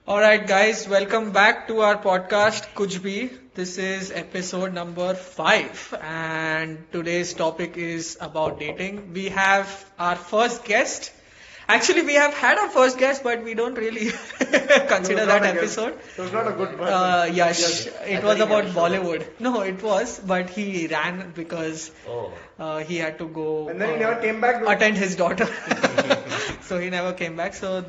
Alright, guys, welcome back to our podcast, Kuch. This is episode number 5, and today's topic is about dating. We have our first guest. Actually, we have had our first guest, but we don't really consider that episode. It was not a good person. Yash, it was about Bollywood. No, it was, but he ran because he had to go And then he never came back. attend his daughter. So he never came back. So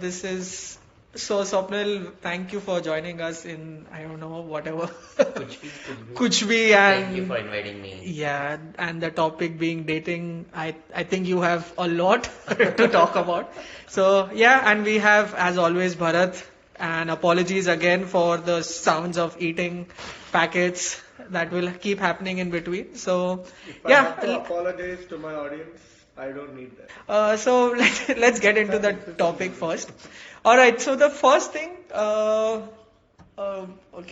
Swapnil, thank you for joining us in, I don't know, whatever. Kuch. and Thank you for inviting me. yeah, and the topic being dating. I think you have a lot to talk about. So yeah, and we have, as always, Bharad. And apologies again for the sounds of eating packets that will keep happening in between. So If I have to apologize to my audience, I don't need that. So let's get into the topic first. All right. So the first thing, okay.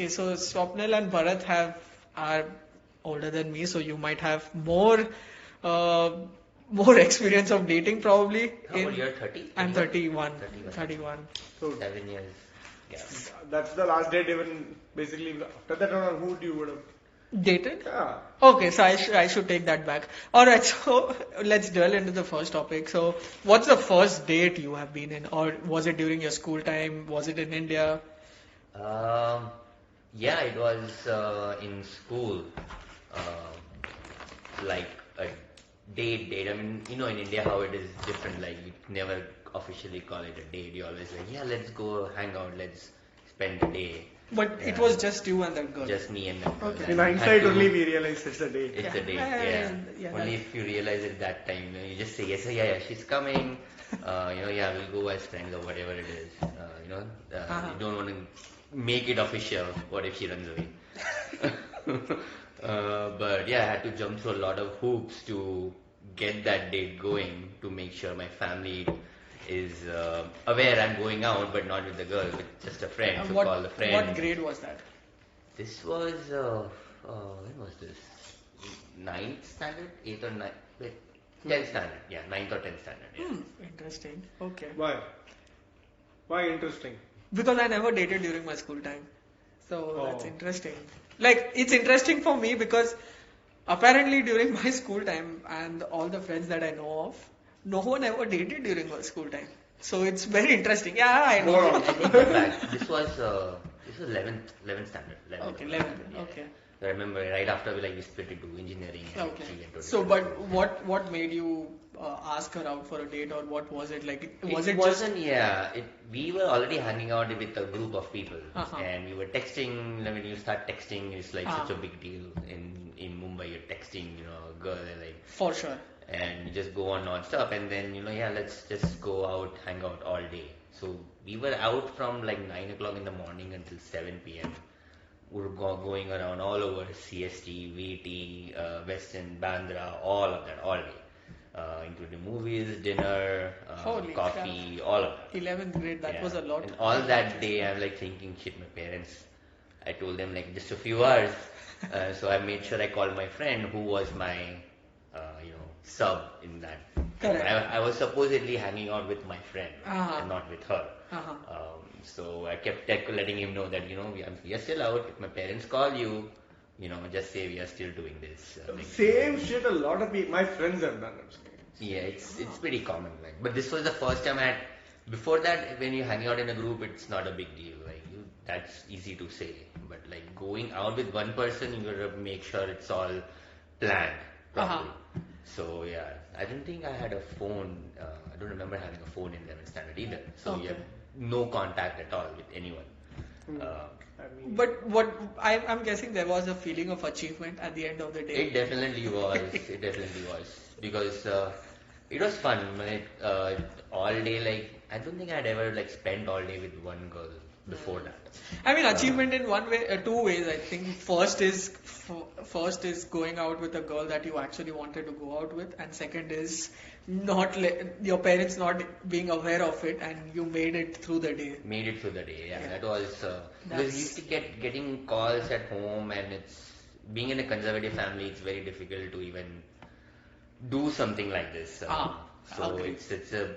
So Swapnil and Bharat are older than me, so you might have more experience of dating probably. How old you're 30? I'm 31. 31. 31. So 7 years. Yeah. that's the last date. Even basically after that, I don't know who you would have. Dated? Yeah. Okay, so I should take that back. Alright, so let's delve into the first topic. So, what's the first date you have been in? Or was it during your school time? Was it in India? Yeah, it was in school. Like a date. I mean, in India how it is different. Like, you never officially call it a date. You always like, yeah, let's go hang out. Let's spend the day. But it was just you and that girl. Just me and that girl. Okay. In hindsight, only we realize it's a date. It's a date, Yeah, yeah. yeah, Only if you realize it that time, you just say yes, yeah, she's coming. Yeah, we'll go as friends or whatever it is. You don't want to make it official. What if she runs away? But yeah, I had to jump through a lot of hoops to get that date going, to make sure my family is aware I'm going out, but not with the girl, with just a friend. So call the friend. What grade was that? This was, when was this? 9th standard? 8th or 9th? Wait, 10th standard. Yeah, 9th or 10th standard. Yeah. Interesting. Okay. Why interesting? Because I never dated during my school time. So that's Oh. interesting. Like, it's interesting for me because apparently during my school time and all the friends that I know of, no one ever dated during my school time. So it's very interesting. Yeah, I know. This was 11th standard. 11th. Okay, 11. Yeah. Okay. I remember right after we split into engineering. And Okay. she went to So, different but schools. what made you ask her out for a date, or what was it like? It Was it wasn't, yeah. We were already hanging out with a group of people, and we were texting. When you start texting, it's like such a big deal. In Mumbai, you're texting, a girl, like, for sure? and you just go on non-stop, and then let's just go out, hang out all day. So we were out from like 9 o'clock in the morning until 7 p.m. We were going around all over CST, VT, Western, Bandra, all of that, all day. Including movies, dinner, Holy coffee, all of that. 11th grade, that Yeah. was a lot. And all that day, I'm like thinking, shit, my parents. I told them like just a few hours. So I made sure I called my friend who was my, sub in that. Correct. I was supposedly hanging out with my friend and not with her. Uh-huh. So I kept letting him know that, we are still out. If my parents call you, just say we are still doing this. Same shit. A lot of people, my friends have done it. Yeah, it's pretty common. But this was the first time I had. Before that, when you hang out in a group, it's not a big deal. That's easy to say. But like going out with one person, you gotta make sure it's all planned properly. So yeah, I don't think I had a phone. I don't remember having a phone in 11th standard either. So you have no contact at all with anyone. But what I'm guessing there was a feeling of achievement at the end of the day. It definitely was. Because it was fun. All day, like I don't think I'd ever spent all day with one girl before that. I mean, achievement in one way, two ways. I think first is going out with a girl that you actually wanted to go out with, and second is your parents not being aware of it, and you made it through the day. Yeah. That was because we used to getting calls at home, and it's being in a conservative family. It's very difficult to even do something like this. So okay. it's a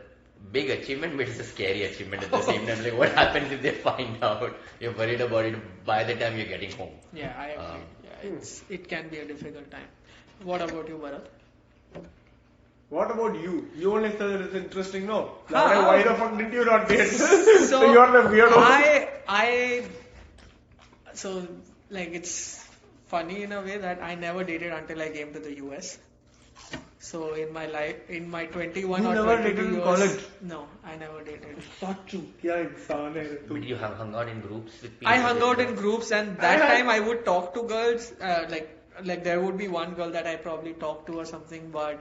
big achievement, but it's a scary achievement at the same time. Like, what happens if they find out? You're worried about it by the time you're getting home. Yeah, I agree. It can be a difficult time. What about you, Bharat? What about you? You only said it's interesting, no? Huh? Why the fuck did you not date? So You're the weirdo. So like it's funny in a way that I never dated until I came to the US. So in my life, in my 21 You or never 22 dated in years, college? no, I never dated. Such क्या इंसान है तू? But you have hung out in groups with people? I hung out in groups, and that time I would talk to girls. Like there would be one girl that I probably talked to or something, but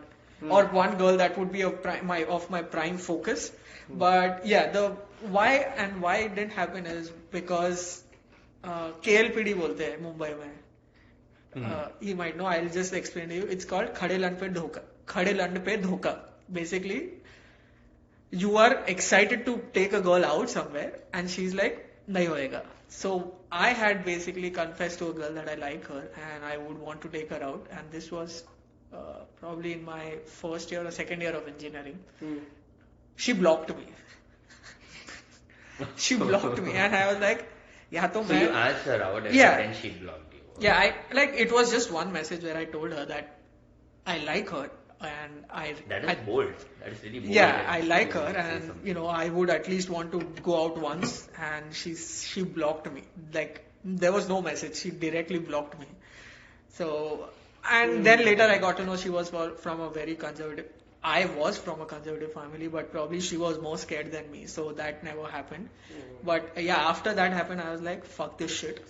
or one girl that would be my prime focus. But yeah, the why it didn't happen is because KLPD बोलते हैं मुंबई में. You might know. I'll just explain to you. It's called खड़े लंड पे धोखा. खड़े लंड पे धोखा. Basically, you are excited to take a girl out somewhere, and she's like, नहीं होएगा. So I had basically confessed to a girl that I like her, and I would want to take her out. And this was probably in my first year or second year of engineering. She blocked me. She blocked me, and I was like, yeah, तो So मैं. you asked her out and Yeah. then she blocked you. Yeah, it was just one message where I told her that I like her and That is bold. That is really bold. yeah, I like to her, say and something. I would at least want to go out once, and she blocked me. Like there was no message; she directly blocked me. So, and then later I got to know she was from a very conservative. I was from a conservative family, but probably she was more scared than me, so that never happened. But yeah, after that happened, I was like, fuck this shit.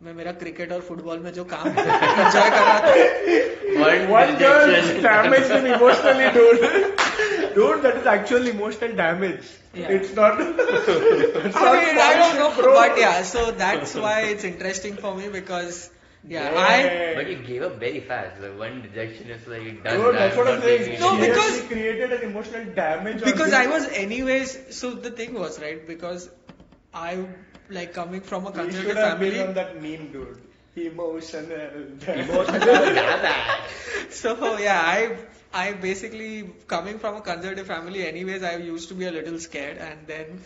मैं मेरा cricket और football में जो काम enjoy कर रहा था. One girl damaged him emotionally, dude. Dude, that is actually emotional damage. Yeah. It's not. I don't know, but yeah, so that's why it's interesting for me because But you gave up very fast. Like one rejection is like done. Dude, that's what I'm saying. No, She because- actually created an emotional damage. on because him. I was anyways. So the thing was right because I like coming from a We conservative should have been family. on that meme, dude. Emotional. So yeah, I basically coming from a conservative family anyways, I used to be a little scared, and then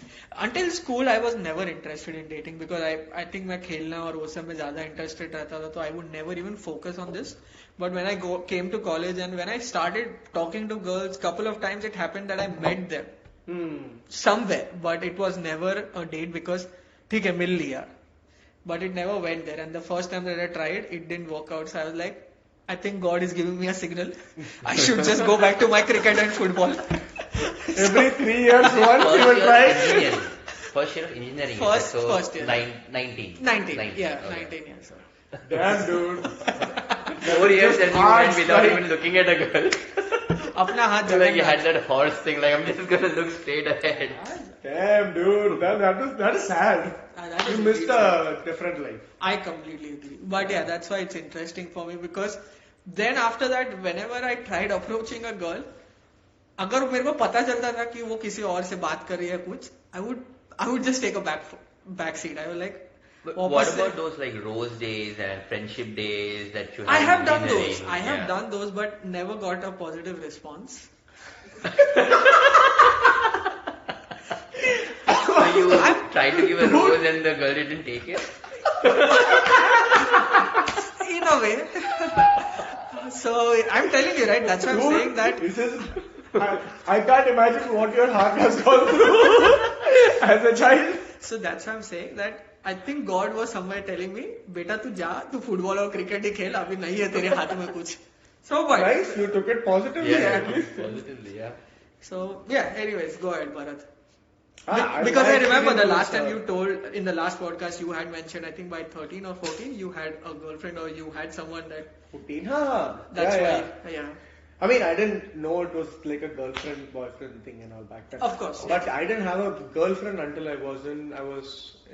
until school I was never interested in dating because I think मैं खेलना और वो सब में ज़्यादा interested रहता था, so I would never even focus on this. But when I came to college and when I started talking to girls, couple of times it happened that I met them somewhere, but it was never a date because ठीक है मिल लिया, but it never went there. And the first time that I tried, it didn't work out. So I was like, I think God is giving me a signal. I should just go back to my cricket and football. Every 3 years once you will try. Engineering. First year of engineering. you said, so First year. 19. 19. Yeah, Okay. 19 years old. Damn, dude. 4 years and you hard went without strike. even looking at a girl. अपना हाथ So like you जगह had that horse thing, like I'm just gonna look straight ahead. Damn, dude. That is sad. that You is missed indeed a different life. I completely agree. But yeah, that's why it's interesting for me because then after that, whenever I tried approaching a girl, अगर मेरे को पता चलता था कि वो किसी और से बात कर रही है कुछ, I would just take a back seat. I was like, But वापस what से- about those like rose days and friendship days that you I had have in done engineering? those. I have Yeah. done those, but never got a positive response. So you tried to give a rose and the girl didn't take it? In a way. So I'm telling you, right? That's why I'm Dude, saying that. This is. I can't imagine what your heart has gone through as a child. So that's why I'm saying that I think God was somewhere telling me, बेटा तू जा, तू football और cricket ही खेल, अभी नहीं है तेरे हाथ में कुछ. So what? Nice, you took it positively. Yeah, at least. positively, yeah. So yeah. Anyways, go ahead, Bharat. Ah, Because I remember the experience last was, time you told in the last podcast you had mentioned I think by 13 or 14 you had a girlfriend or you had someone that 14. Huh. that's yeah, why yeah. I mean, I didn't know it was like a girlfriend boyfriend thing and all back then. Of course, But I didn't have a girlfriend until I was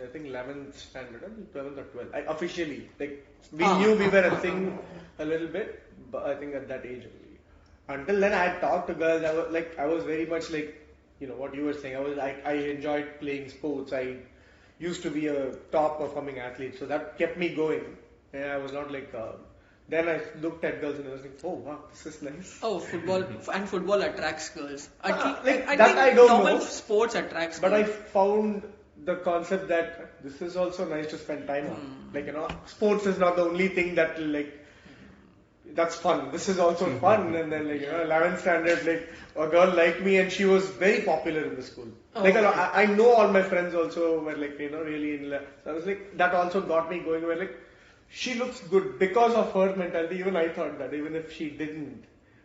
I think 11th standard or 12th or 12th. Officially, like we knew we were a thing a little bit, but I think at that age only. Until then, I had talked to girls. I was very much like, what you were saying. I enjoyed playing sports. I used to be a top performing athlete, so that kept me going. And I was not like Then I looked at girls and I was like, oh wow, this is nice. Oh, football attracts girls. I That think I don't normal know. sports attracts But I girls. found the concept that this is also nice to spend time on. Like, sports is not the only thing that that's fun. This is also fun. And then 11th standard, a girl liked me and she was very popular in the school. I know all my friends also were really in love. So I was like, that also got me going where she looks good because of her mentality. Even I thought that, even if she didn't.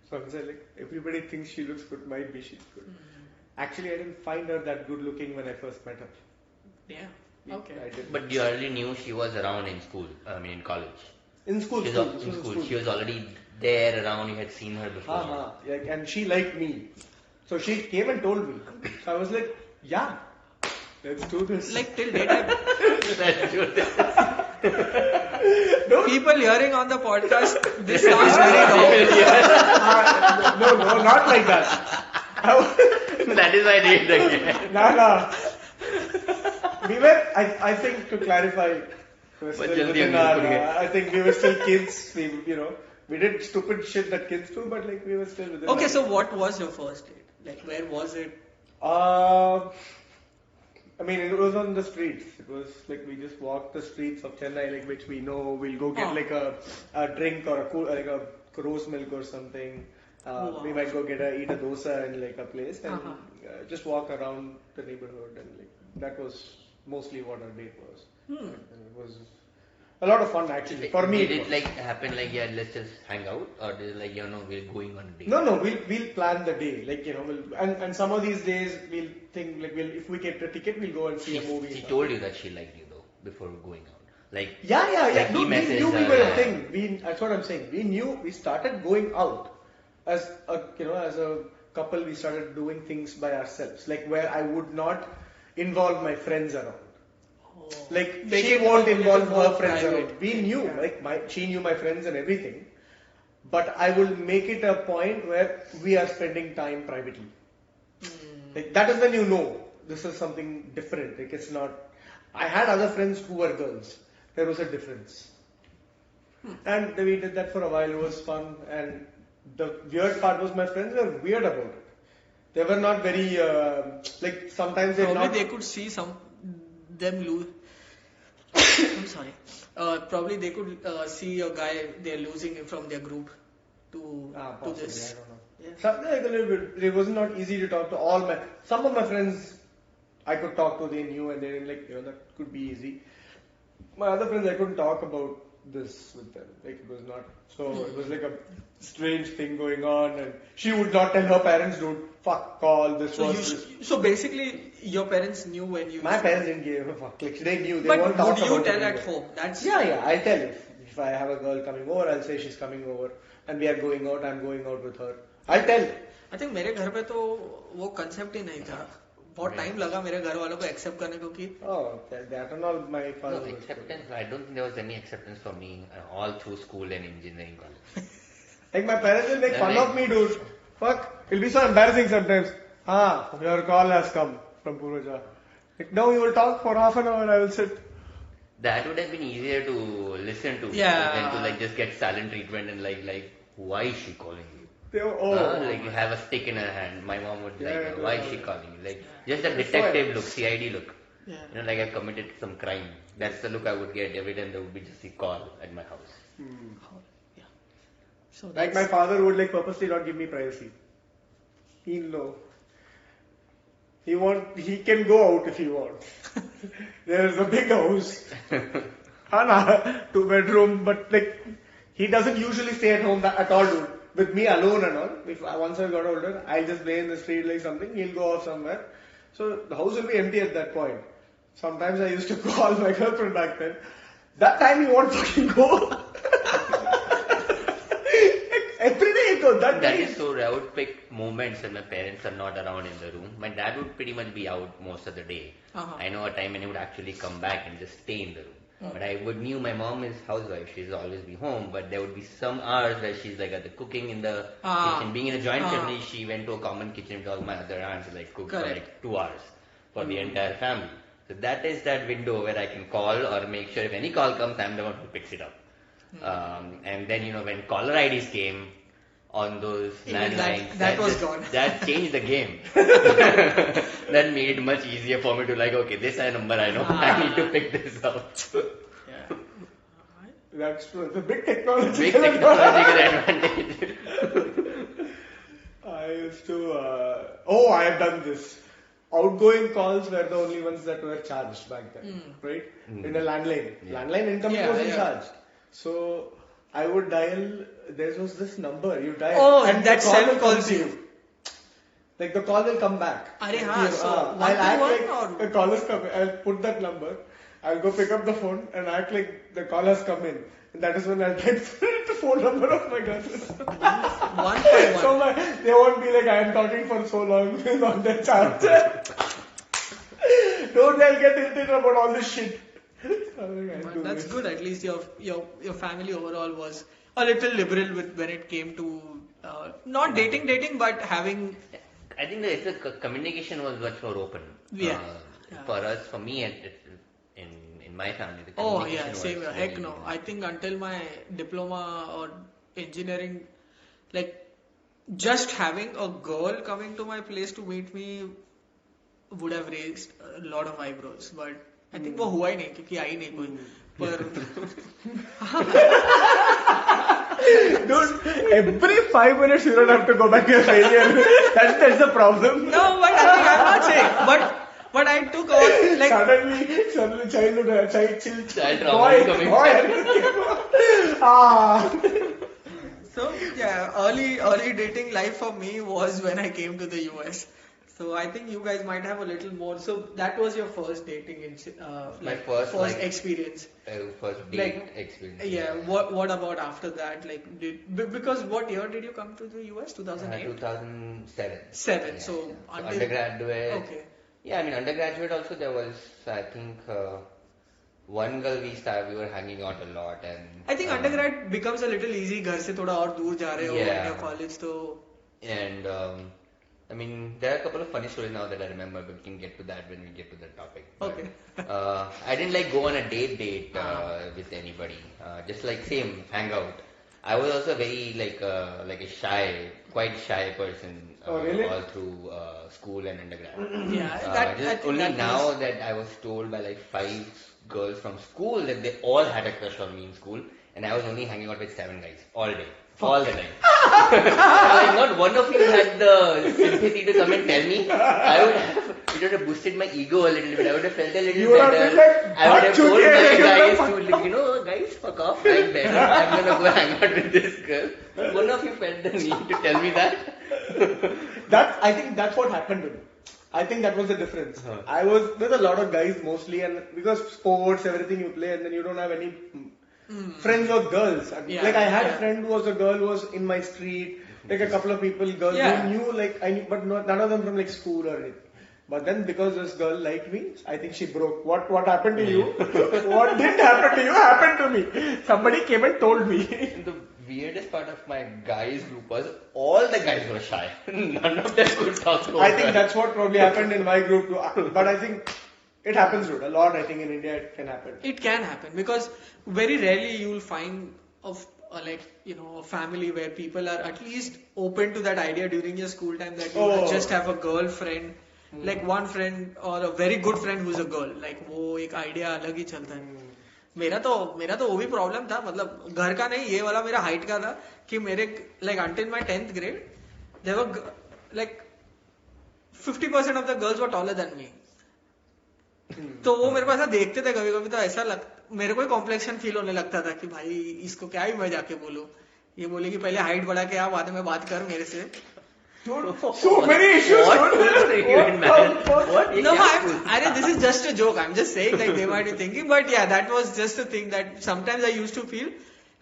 So I was like, everybody thinks she looks good, might be she's good. Actually, I didn't find her that good looking when I first met her. Yeah. Okay. I didn't. But you already knew she was around in school, in college. In school, She was in school. She was already there around, you had seen her before. And she liked me. So she came and told me. So I was like, yeah, let's do this. Till date, Let's do this. people hearing on the podcast, this sounds very wrong. No, not like that. That is why I did it again. No. We were, I think to clarify, we were still within I think we were still kids. We did stupid shit that kids do, but we were still within. Okay, so what was your first date? Where was it? It was on the streets. It was we just walked the streets of Chennai, which we know. We'll go get a drink or a rose milk or something. We might go eat a dosa in a place and just walk around the neighborhood, and that was mostly what our date was. And it was a lot of fun actually. For me, did it happen let's just hang out, or did it we're going on a date? No, we'll plan the day. And some of these days we'll think if we get a ticket, we'll go and see a movie. She told you that she liked you though before going out. Yeah. No, we knew we were a thing. That's what I'm saying. We knew we started going out as a couple. We started doing things by ourselves, where I would not involve my friends around. She won't involve her friends around. We knew, she knew my friends and everything. But I will make it a point where we are spending time privately. That is when you know this is something different. It's not. I had other friends who were girls. There was a difference. And we did that for a while. It was fun. And the weird part was my friends were weird about it. They were not very, sometimes they could see them lose. I'm sorry. Probably they could see a guy they're losing from their group to this. I don't know. Yeah. Something it was not easy to talk to all my. Some of my friends I could talk to, they knew, and they didn't that could be easy. My other friends I couldn't talk about this with them. It was not. So it was a strange thing going on, and she would not tell her parents, "Dude, fuck all this." So basically, your parents knew when you. My parents didn't give a fuck. They knew. They But won't talk would you about tell it at anyway. home? That's I tell if I have a girl coming over, I'll say she's coming over, and we are going out. I'm going out with her. I'll tell. I think मेरे घर पे तो वो concept ही नहीं था. बहुत time लगा मेरे घर वालों को एक्सेप्ट करने को कि that and all my father. No, acceptance. I don't think there was any acceptance for me all through school and engineering college. My parents will make fun of me, dude. Fuck, it'll be so embarrassing sometimes. Your call has come from Purvaja. Now you will talk for half an hour. I will sit. That would have been easier to listen to than to just get silent treatment and why is she calling you? You have a stick in her hand. My mom would why is she calling you? Just a detective look, CID look. Yeah. I've committed some crime. That's the look I would get every time there would be just a call at my house. Yeah. So my father would purposely not give me privacy. He'll know. He can go out if he wants. There's a big house. 2-bedroom, but he doesn't usually stay at home at all, dude. With me alone and all. Once I got older, I'll just play in the street something. He'll go off somewhere. So the house will be empty at that point. Sometimes I used to call my girlfriend back then. That time he won't fucking go. Every day he goes. That is so rare. I would pick moments when my parents are not around in the room. My dad would pretty much be out most of the day. I know a time when he would actually come back and just stay in the room. But I would knew my mom is housewife. She's always be home. But there would be some hours where she's at the cooking in the kitchen. Being in a joint family, she went to a common kitchen with all my other aunts and cooked for 2 hours for the entire family. So that is that window where I can call or make sure if any call comes, I'm the one who picks it up. And then, when caller IDs came on those landlines, that was gone. That changed the game. That made it much easier for me to okay, this is a number I know. I need to pick this up. Yeah. That's true. It's a big technology. Big technological advantage. I used to. I have done this. Outgoing calls were the only ones that were charged back then, right? In a landline. Yeah. Landline income wasn't charged. So I would dial. There was this number you dial, and that the call self will come calls to you. Like the call will come back. So I'll act like or? the call is coming. I'll put that number. I'll go pick up the phone and act like the call has come in. And that is when I'll type the phone number of my girlfriend. One by one. So they won't be like, I am talking for so long on their charge. Don't they'll get irritated about all this shit. But that's good. At least your family overall was a little liberal with when it came to not dating, but having. I think the communication was much more open. Yeah. For us, for me, in my family, the Oh communication yeah, was same here. very Heck no. easy. I think until my diploma or engineering, just having a girl coming to my place to meet me would have raised a lot of eyebrows. But I think वो हुआ ही नहीं क्योंकि आई नहीं कोई. Dude, every 5 minutes you don't have to go back to failure. That's the problem. No, but I think I'm not saying. But I took all Suddenly childhood, Child trauma is coming. So yeah, early dating life for me was when I came to the US. So I think you guys might have a little more. So that was your first dating, My first experience. First date experience. Yeah. What about after that? Because what year did you come to the US? 2008. 2007. Seven. So So undergraduate. Okay. Yeah, undergraduate also there was, I think, one girl we were hanging out a lot, and I think undergrad becomes a little easy. घर से थोड़ा और दूर जा रहे हो Yeah. in your college तो. And there are a couple of funny stories now that I remember, but we can get to that when we get to that topic. But, Okay. I didn't go on a date with anybody. Just same hang out. I was also very quite shy person Oh, really? all through school and undergrad. Yeah. I think only that now was- that I was told by 5 girls from school that they all had a crush on me in school, and I was only hanging out with 7 guys all day. All the time. Not one of you had the sympathy to come and tell me. It would have boosted my ego a little bit. I would have felt a little You would have better. been like, I would have told my guys "Bhag to, guys, fuck off. I'm better. I'm gonna go hang out with this girl. But one of you felt the need to tell me that. I think that's what happened to me. I think that was the difference. Huh. I was with a lot of guys mostly, and because sports, everything you play, and then you don't have any friends or girls. Yeah, I had yeah. a friend who was a girl who was in my street, a couple of people, girls Yeah. who knew, I knew, but none of them from school or anything. But then because this girl liked me, I think she broke. What happened to you? What didn't happen to you happened to me. Somebody came and told me. The weirdest part of my guys group was all the guys were shy. None of them could talk to I think that's what probably happened in my group too. But I think it happens, dude. A lot, I think, in India it can happen. It can happen because very rarely you will find a family where people are at least open to that idea during your school time that you just have a girlfriend, one friend or a very good friend who's a girl. वो एक idea अलग ही चलता है. मेरा तो वो भी problem था, मतलब घर का नहीं, ये वाला मेरा हाइट का था कि मेरे until my 10th grade there were 50% of the girls were taller than me. तो वो मेरे को ऐसा देखते थे कभी कभी, तो ऐसा मेरे को कॉम्प्लेक्शन फील होने लगता था कि भाई इसको क्या ही मैं जाके बोलूं, ये बोले कि पहले हाइट बढ़ा के आ, बाद में बात कर मेरे से. So many issues. What? No, this is just a joke. I'm just saying, they might be thinking, but yeah, that was just a thing that sometimes I used to feel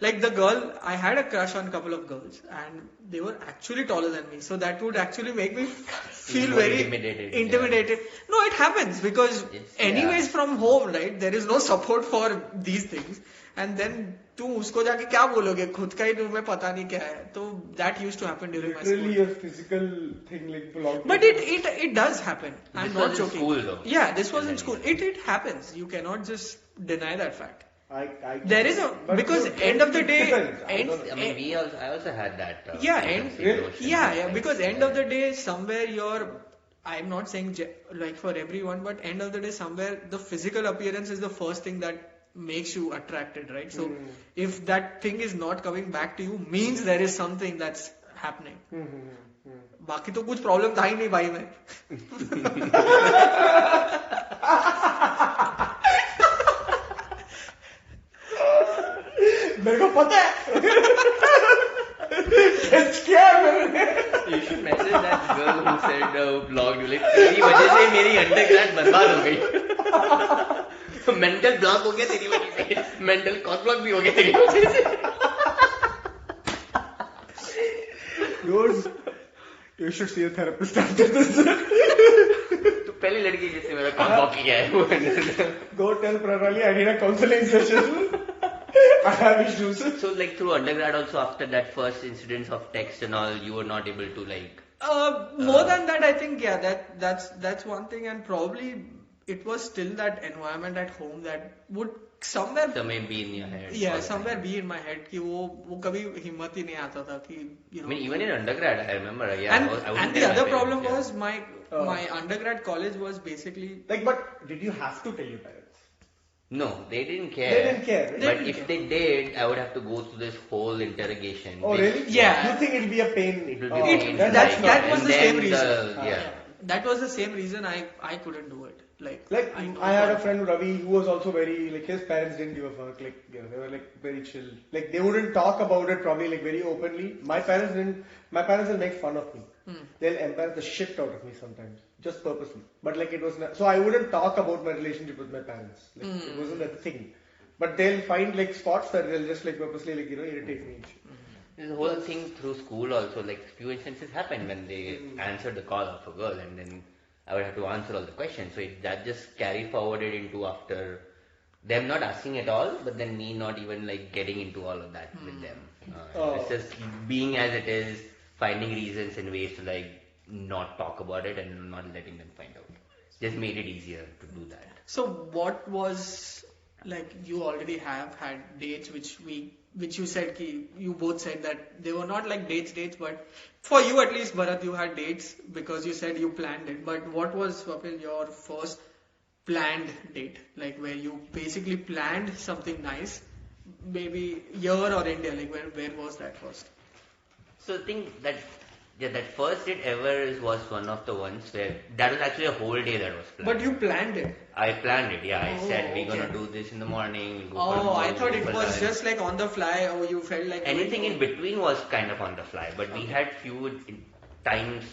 the girl, I had a crush on a couple of girls and they were actually taller than me. So that would actually make me feel more very intimidated. Yeah. No, it happens because anyways from home, right, there is no support for these things. And then तुम उसको जाके क्या बोलोगे, खुद का ही तुम्हें पता नहीं क्या है. तो that used to happen during my school. Literally a physical thing belongs. But it does happen. I'm not joking. School, though. Yeah, this was in school. It happens. You cannot just deny that fact. There is a, but because it end of the day, depends. I end, don't know. I mean, I also had that. yeah, preconceived notion, like, because end of the day, somewhere I'm not saying like for everyone, but end of the day, somewhere the physical appearance is the first thing that makes you attracted, right? So if that thing is not coming back to you, means there is something that's happening. बाकी तो कुछ problem था ही नहीं भाई में. मेरे को पता है. क्या मैंने? You should message that girl who said blog. Like, तेरी वजह से मेरी अंडरग्रेड बर्बाद हो गई. मेंटल ब्लॉक हो गया तेरी वजह से. मेंटल कॉक ब्लॉक भी हो गया तेरी वजह से. Dude, you should see a therapist after this. तो पहली लड़की जिसने मेरा कॉक ब्लॉक किया है वो. Go tell Pranali I need a counseling session. I have issues. So like through undergrad also, after that first incidents of text and all, you were not able to like. More than that, I think that's one thing, and probably it was still that environment at home that would somewhere be in your head. Yeah, somewhere be in my head कि वो कभी हिम्मत ही नहीं आता था कि you know. I mean, even in undergrad, I remember. Yeah, and the other problem was my undergrad college was basically like. But did you have to tell your parents? No, they didn't care. They didn't care. Right? But if they did, I would have to go through this whole interrogation. Oh really? Yeah. You think it'll be a pain? It will be a pain. That was the same reason. Yeah. That was the same reason I couldn't do it. Like I had a friend Ravi who was also very like his parents didn't give a fuck, like you know, they were like very chill, like they wouldn't talk about it probably like very openly. My parents will make fun of me. They'll embarrass the shit out of me sometimes just purposely, but like it was not, so I wouldn't talk about my relationship with my parents, like it wasn't a thing, but they'll find like spots that they'll just like purposely like you know irritate me. This whole thing through school also, like few instances happened when they answered the call of a girl and then I would have to answer all the questions. So that just carried forwarded into after them not asking at all, but then me not even like getting into all of that with them. It's just being as it is, finding reasons and ways to like not talk about it and not letting them find out. Just made it easier to do that. So what was like you already have had dates which you said you both said that they were not like dates, but for you at least, Bharat, you had dates because you said you planned it. But what was, Swapnil, your first planned date? Like where you basically planned something nice, maybe here or India, like where was that first? So the thing that first date ever was one of the ones where that was actually a whole day that was planned. But you planned it. I planned it, yeah. I said we're gonna do this in the morning. We'll go I thought it was just like on the fly, or you felt like anything in between was kind of on the fly. But we had few times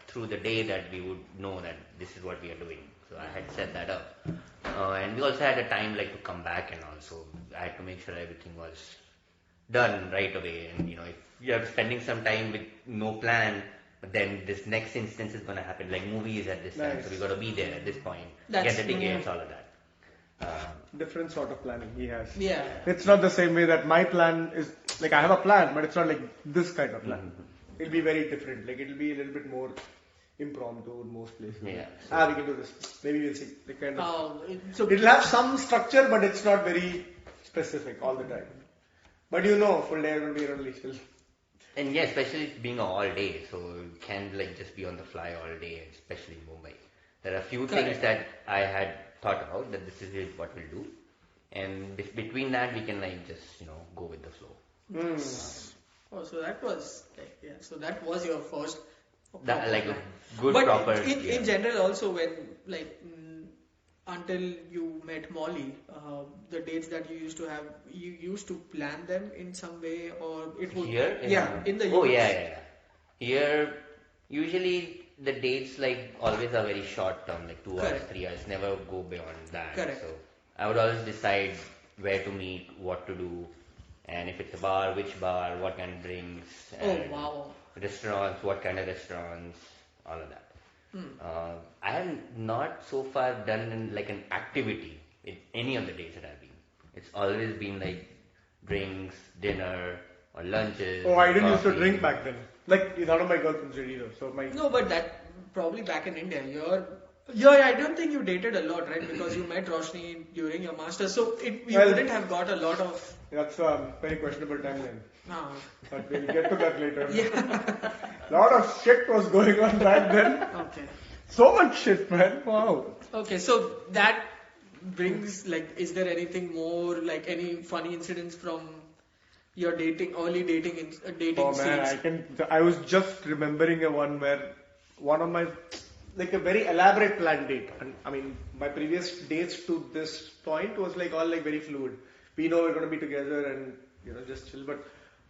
through the day that we would know that this is what we are doing. So I had set that up, and we also had a time like to come back and also I had to make sure everything was done right away. And you know, if you're spending some time with no plan, but then this next instance is gonna happen, like movies at this time, so we gotta be there at this point, get the tickets, all of that. Different sort of planning he has. Yeah. It's not the same way that my plan is, like I have a plan, but it's not like this kind of plan. It'll be very different, like it'll be a little bit more impromptu in most places. Yeah. We can do this. Maybe we'll see. Like kind of, so it'll have some structure, but it's not very specific all the time. But you know, full day will be only still. And yeah, especially being an all day, so you can't like just be on the fly all day, especially in Mumbai. There are a few things that I had thought about that this is what we'll do, and between that we can like just go with the flow. So that was like, so that was your first. That like a good but proper. In general also when like until you met Molly, the dates that you used to have, you used to plan them in some way, or it would here in the US. Oh yeah. Here usually the dates like always are very short term, like 2 hours, 3 hours, never go beyond that. Correct. So I would always decide where to meet, what to do, and if it's a bar, which bar, what kind of drinks, and restaurants, what kind of restaurants, all of that. I have not so far done like an activity in any of the days that I've been. It's always been like drinks, dinner, or lunches. Oh, I didn't used to drink back then. Like none of my girlfriends did either. So my No, but that probably back in India. Here, Yeah, I don't think you dated a lot, right? Because you met Roshni during your master's, so you Well, wouldn't have got a lot of. That's a very questionable timeline. Ah. But we'll get to that later. Yeah. Lot of shit was going on back then. Okay. So much shit, man. Wow. Okay, so that brings like, is there anything more like any funny incidents from your early dating Oh man, scenes? I was just remembering a one where one of my, like a very elaborate planned date. And I mean, my previous dates to this point was like all like very fluid. We know we're going to be together and, just chill. But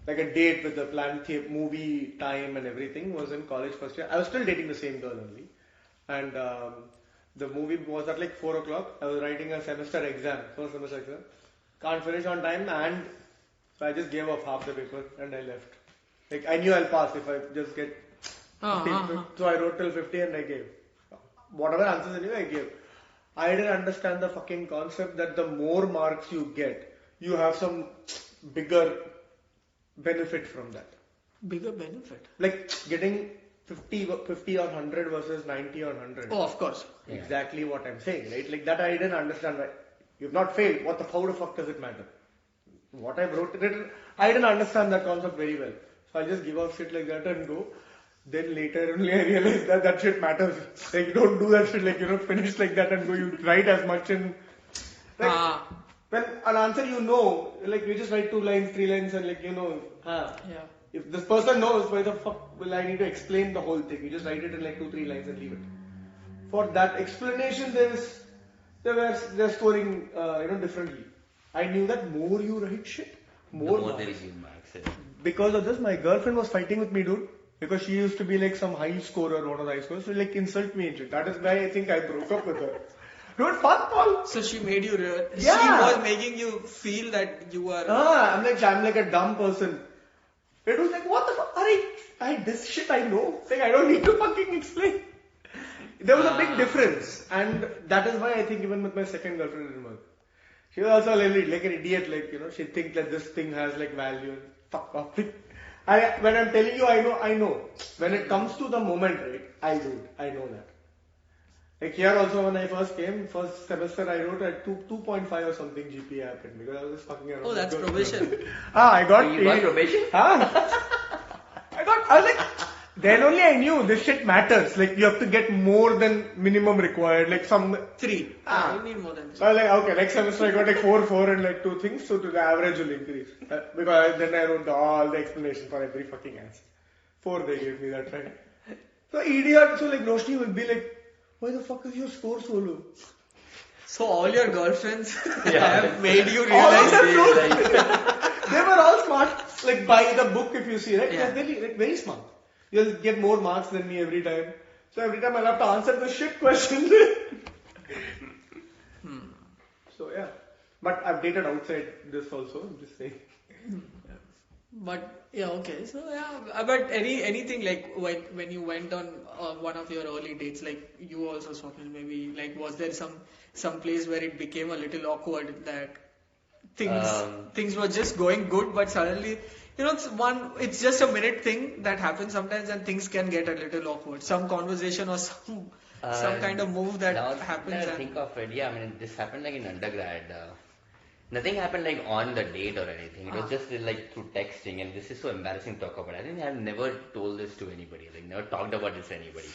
like a date with the planned movie time and everything was in college first year. I was still dating the same girl only. And the movie was at like 4 o'clock. I was writing a semester exam, first semester exam. Can't finish on time, and so I just gave off half the paper and I left. Like I knew I'll pass if I just get 50. So I wrote till 50 and I gave. Whatever answers I knew, I gave. I didn't understand the fucking concept that the more marks you get, you have some bigger benefit from that. Bigger benefit? Like getting 50 or 100 versus 90 or 100. Oh, of course. Exactly what I'm saying, right? Like that I didn't understand. Right? You've not failed. How the fuck does it matter? What I written, I didn't understand that concept very well. So I just give off shit like that and go. Then later only I realized that that shit matters. Like you don't do that shit like, finish like that and go. You write as much and like when an answer like you just write 2 lines, 3 lines and like Yeah. If this person knows, why the fuck will I need to explain the whole thing? You just write it in like 2, 3 lines and leave it. For that explanation, they're scoring, differently. I knew that more you write shit, more there is marks. Because of this, my girlfriend was fighting with me, dude. Because she used to be like some high scorer, one of the high scorers. So like insult me and shit. That is why I think I broke up with her. Dude, fuck all. So she made you. She Yeah. was making you feel that you were. I'm like a dumb person. It was like, what the fuck? This shit I know. Like, I don't need to fucking explain. There was a big difference. And that is why I think even with my second girlfriend it didn't work. She was also like an idiot, like, she thinks that this thing has like value. Fuck off. When I'm telling you, I know. When it comes to the moment, right, I do it. I know that. Like here also when I first came, first semester I wrote at 2.5 or something GPA happened because I was just fucking around. Oh, that's probation. I got. So you got probation? I was like, then only I knew this shit matters. Like you have to get more than minimum required. Like some 3. You need more than 3. So I was like, okay, next semester I got like 4 and like 2 things, so the average will increase. Because then I wrote all the explanation for every fucking answer. 4 they gave me that time. So idiot, so like Roshni will be like, why the fuck is your score so low? So all your girlfriends have made you All realize. of them, they were all smart, like by the book if you see, right? Yeah. They're really, like, very smart. You'll get more marks than me every time. So every time I'll have to answer the shit questions. So yeah. But I've dated outside this also, I'm just saying. But yeah, okay. So yeah, but anything like when you went on one of your early dates, like you also, Swapnil, maybe like was there some place where it became a little awkward that things were just going good, but suddenly it's just a minute thing that happens sometimes, and things can get a little awkward. Some conversation or some kind of move that happens. Now that I think of it, yeah, I mean this happened like in undergrad. Nothing happened like on the date or anything. It was just like through texting, and this is so embarrassing to talk about. I think I've never told this to anybody. Like never talked about this to anybody.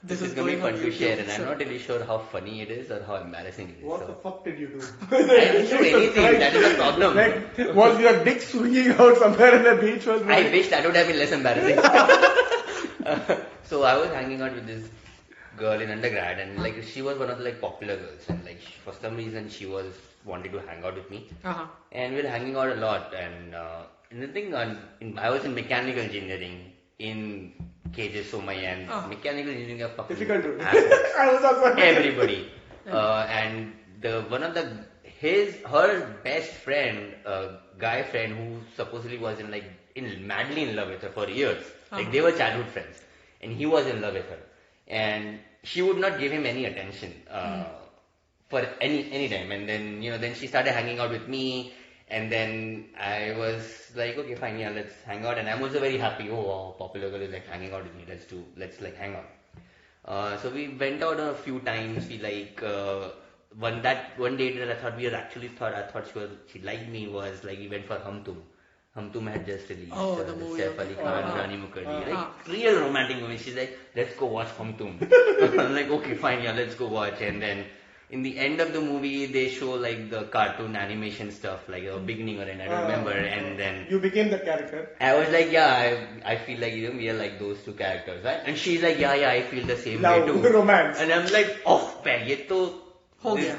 This is going to be fun to share, and I'm not really sure how funny it is or how embarrassing it is. What the fuck did you do? I didn't do anything. That is the problem. Like, was your dick swinging out somewhere in the beach? I wish that would have been less embarrassing. So I was hanging out with this girl in undergrad, and like she was one of the like popular girls, and like for some reason she was wanted to hang out with me, and we were hanging out a lot. And the thing I was in mechanical engineering in KJ Somai, and mechanical engineering are fucking difficult to do. assholes. I was also Everybody, and her best friend, guy friend who supposedly was madly in love with her for years. Like they were childhood friends, and he was in love with her, and she would not give him any attention for any time. And then then she started hanging out with me, and then I was like, okay, fine, yeah, let's hang out. And I'm also very happy. Oh, wow, popular girl is like hanging out with me. Let's like hang out. So we went out a few times. We like one date that I thought she liked me was like we went for Hum Tum. Hum Tum had just released The movie. Saif Ali Khan, Rani Mukherjee, like uh. real romantic movie. She's like, let's go watch Hum Tum. I'm like, okay, fine, yeah, let's go watch. And then in the end of the movie, they show like the cartoon animation stuff, like a beginning or end, I don't remember. And then you became that character. I was like, yeah, I feel like we are like those two characters, right? And she's like, yeah, I feel the same way too. Romance. And I'm like, oh, this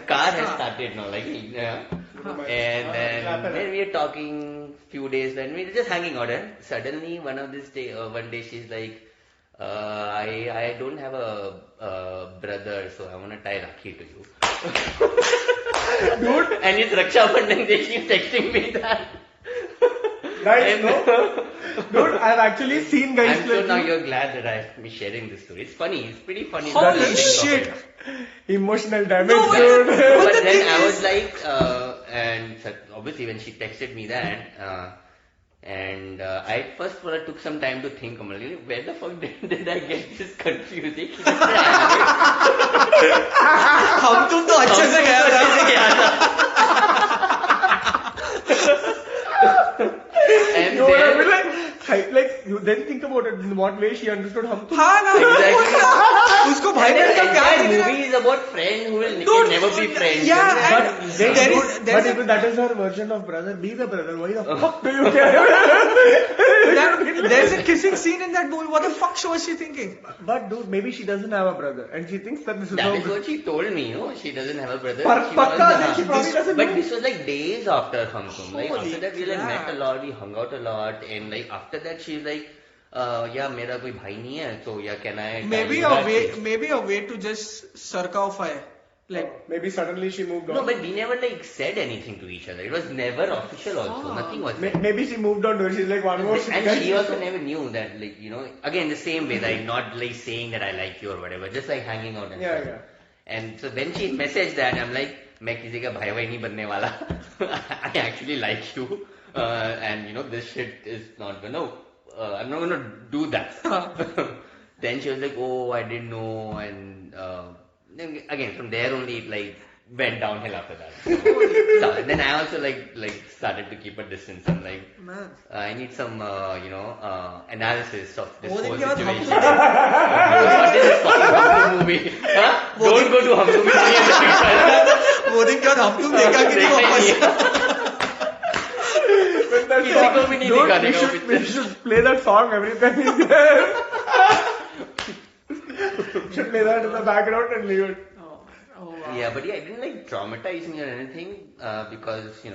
car has हाँ. started now, like, yeah. Romance. And then we are talking few days, then we were just hanging out, and suddenly one day she's like, I don't have a brother, so I want to tie Rakhi to you. Dude. And it's Raksha Bandhan, they keep texting me that. Nice, no? Dude, I've actually seen guys I'm like so now you. you're glad that I've been sharing this story. It's funny, it's pretty funny. Holy now that I think shit. of it. Emotional damage, No, dude. But the thing then I is- was like, and so obviously when she texted me that, and I at first took some time to think, I'm like, where the fuck did I get this confusing? हम तुम तो अच्छे से गया था. And You would have then, been like, you then think about it in what way she understood hum tum. हाँ ना. Exactly. उसको and भाई the बहन का प्यार entire दिख रहा है. movie is about friends who will Dude, never be friends. yeah, And and then- Then, there dude, is- there's but a- if that is her version of brother, be the brother. Why the fuck do you care? There's a kissing scene in that movie. What the fuck was she thinking? But dude, maybe she doesn't have a brother, and she thinks that this is That her is what she told me, she doesn't have a brother. Par- She pakka, was- then she probably doesn't But know. this was like days after Hum Tum. Like Holy after that we like met crap. a lot, we hung out a lot, and like after that she's like, yeah, मेरा कोई भाई नहीं है, so yeah, can I? Maybe tie a you that? maybe a way to just sarcofy. Like Maybe suddenly she moved on. No, but we never like said anything to each other. It was never official also. Nothing was said. Maybe she moved on to it. She's like one more. And she also never knew that, like, again, the same way, like, not like saying that I like you or whatever, just like hanging out and Yeah, stuff. yeah. And so then she messaged that, I'm like, मैं किसी का भाई Y नहीं बनने वाला. I actually like you, and this shit is not gonna. I'm not gonna do that. Then she was like, oh, I didn't know, and then again from there only it like went downhill after that. So then I also like started to keep a distance. I'm like, man. I need some analysis of this वो whole दिन के बाद हम situation. What is this fucking Hum Tum movie? Huh? वो Don't go to Hum Tum movie in the future. वो दिन के बाद हम तुम देखा कि नहीं वापस. किसी को भी नहीं Dude, दिखाने का we picture. should play that song every time he's there. Should play that in the background and leave it. Oh, wow. Yeah, but it didn't like traumatize me or anything because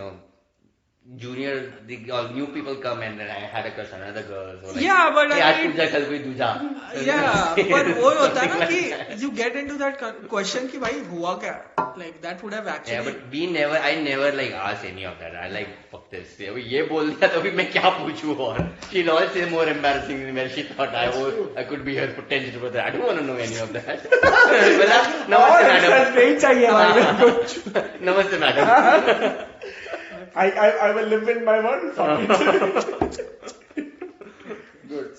all new people come and then I had a crush on another girl. So like, Yeah, but I आज mean- पूजा कल कोई दूजा. Yeah, but वो होता है ना Something कि like that. you get into that question कि भाई हुआ क्या? Like that would have actually. Yeah, but I never like asked any of that. I like fuck this. अभी ये बोल दिया तो अभी मैं क्या पूछूं और she'll always say more embarrassing than where she thought I could be her potential brother. I don't want to know any of that. नमस्ते मैडम. नहीं चाहिए हमारे कुछ. नमस्ते madam. I will live in my world. Fuck it. Good.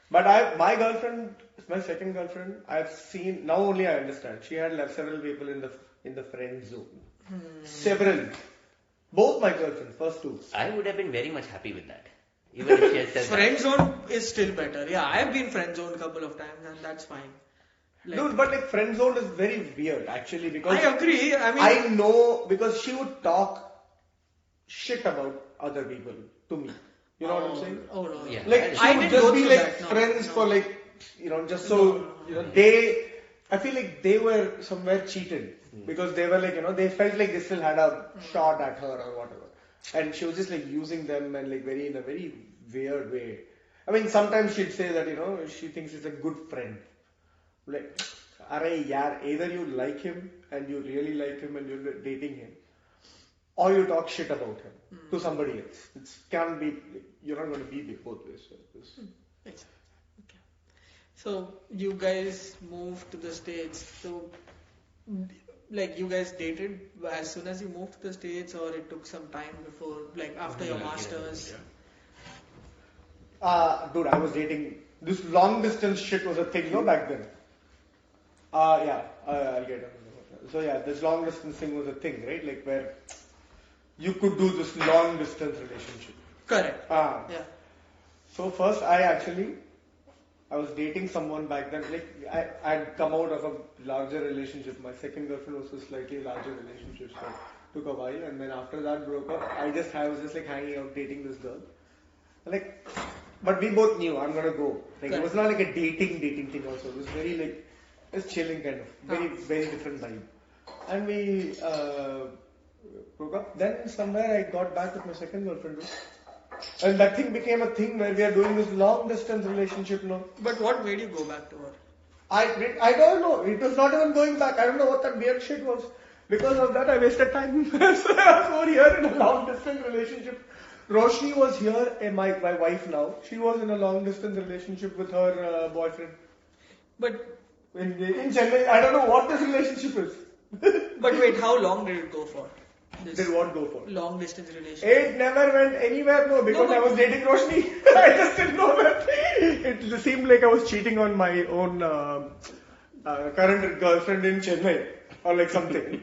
But my girlfriend, my second girlfriend, I've seen now only I understand. She had left several people in the friend zone. Several. Both my girlfriends, first two. I would have been very much happy with that. Even if she had said Friend zone is still better. Yeah, I have been friend zone a couple of times and that's fine. Like, Dude, but like friend zone is very weird actually because I agree. I mean, I know because she would talk shit about other people to me. You know what I'm saying? Oh no. Yeah. Like she I would didn't just go be through like that, no, friends no. for like just so I feel like they were somewhere cheated because they were like they felt like they still had a shot at her or whatever, and she was just like using them and like in a very weird way. I mean, sometimes she'd say that she thinks he's a good friend. Like, arey yaar, either you like him and you really like him and you're dating him, or you talk shit about him to somebody else. It can't be. You're not going to be both ways. Okay. So you guys moved to the States. So like you guys dated as soon as you moved to the States, or it took some time before, like after your masters? Dude, I was dating. This long distance shit was a thing, back then. I'll get on. So yeah, this long distance thing was a thing, right? Like where you could do this long distance relationship. Correct. Yeah. So first I was dating someone back then. Like I'd come out of a larger relationship. My second girlfriend was a slightly larger relationship, so it took a while. And then after that broke up, I was just like hanging out, dating this girl. Like, but we both knew I'm gonna go. Like it was not like a dating thing. Also, it was very like it's chilling kind of, very different vibe. And we broke up. Then somewhere I got back with my second girlfriend. And that thing became a thing where we are doing this long distance relationship now. But what made you go back to her? I don't know. It was not even going back. I don't know what that weird shit was. Because of that, I wasted time. So I was over here in a long distance relationship. Roshni was here, and my wife now. She was in a long distance relationship with her boyfriend. But in Chennai, I don't know what this relationship is. But wait, how long did it go for? Did what go for? Long distance relationship. It never went anywhere, no, because I was dating Roshni. I just didn't know that. It seemed like I was cheating on my own current girlfriend in Chennai or like something.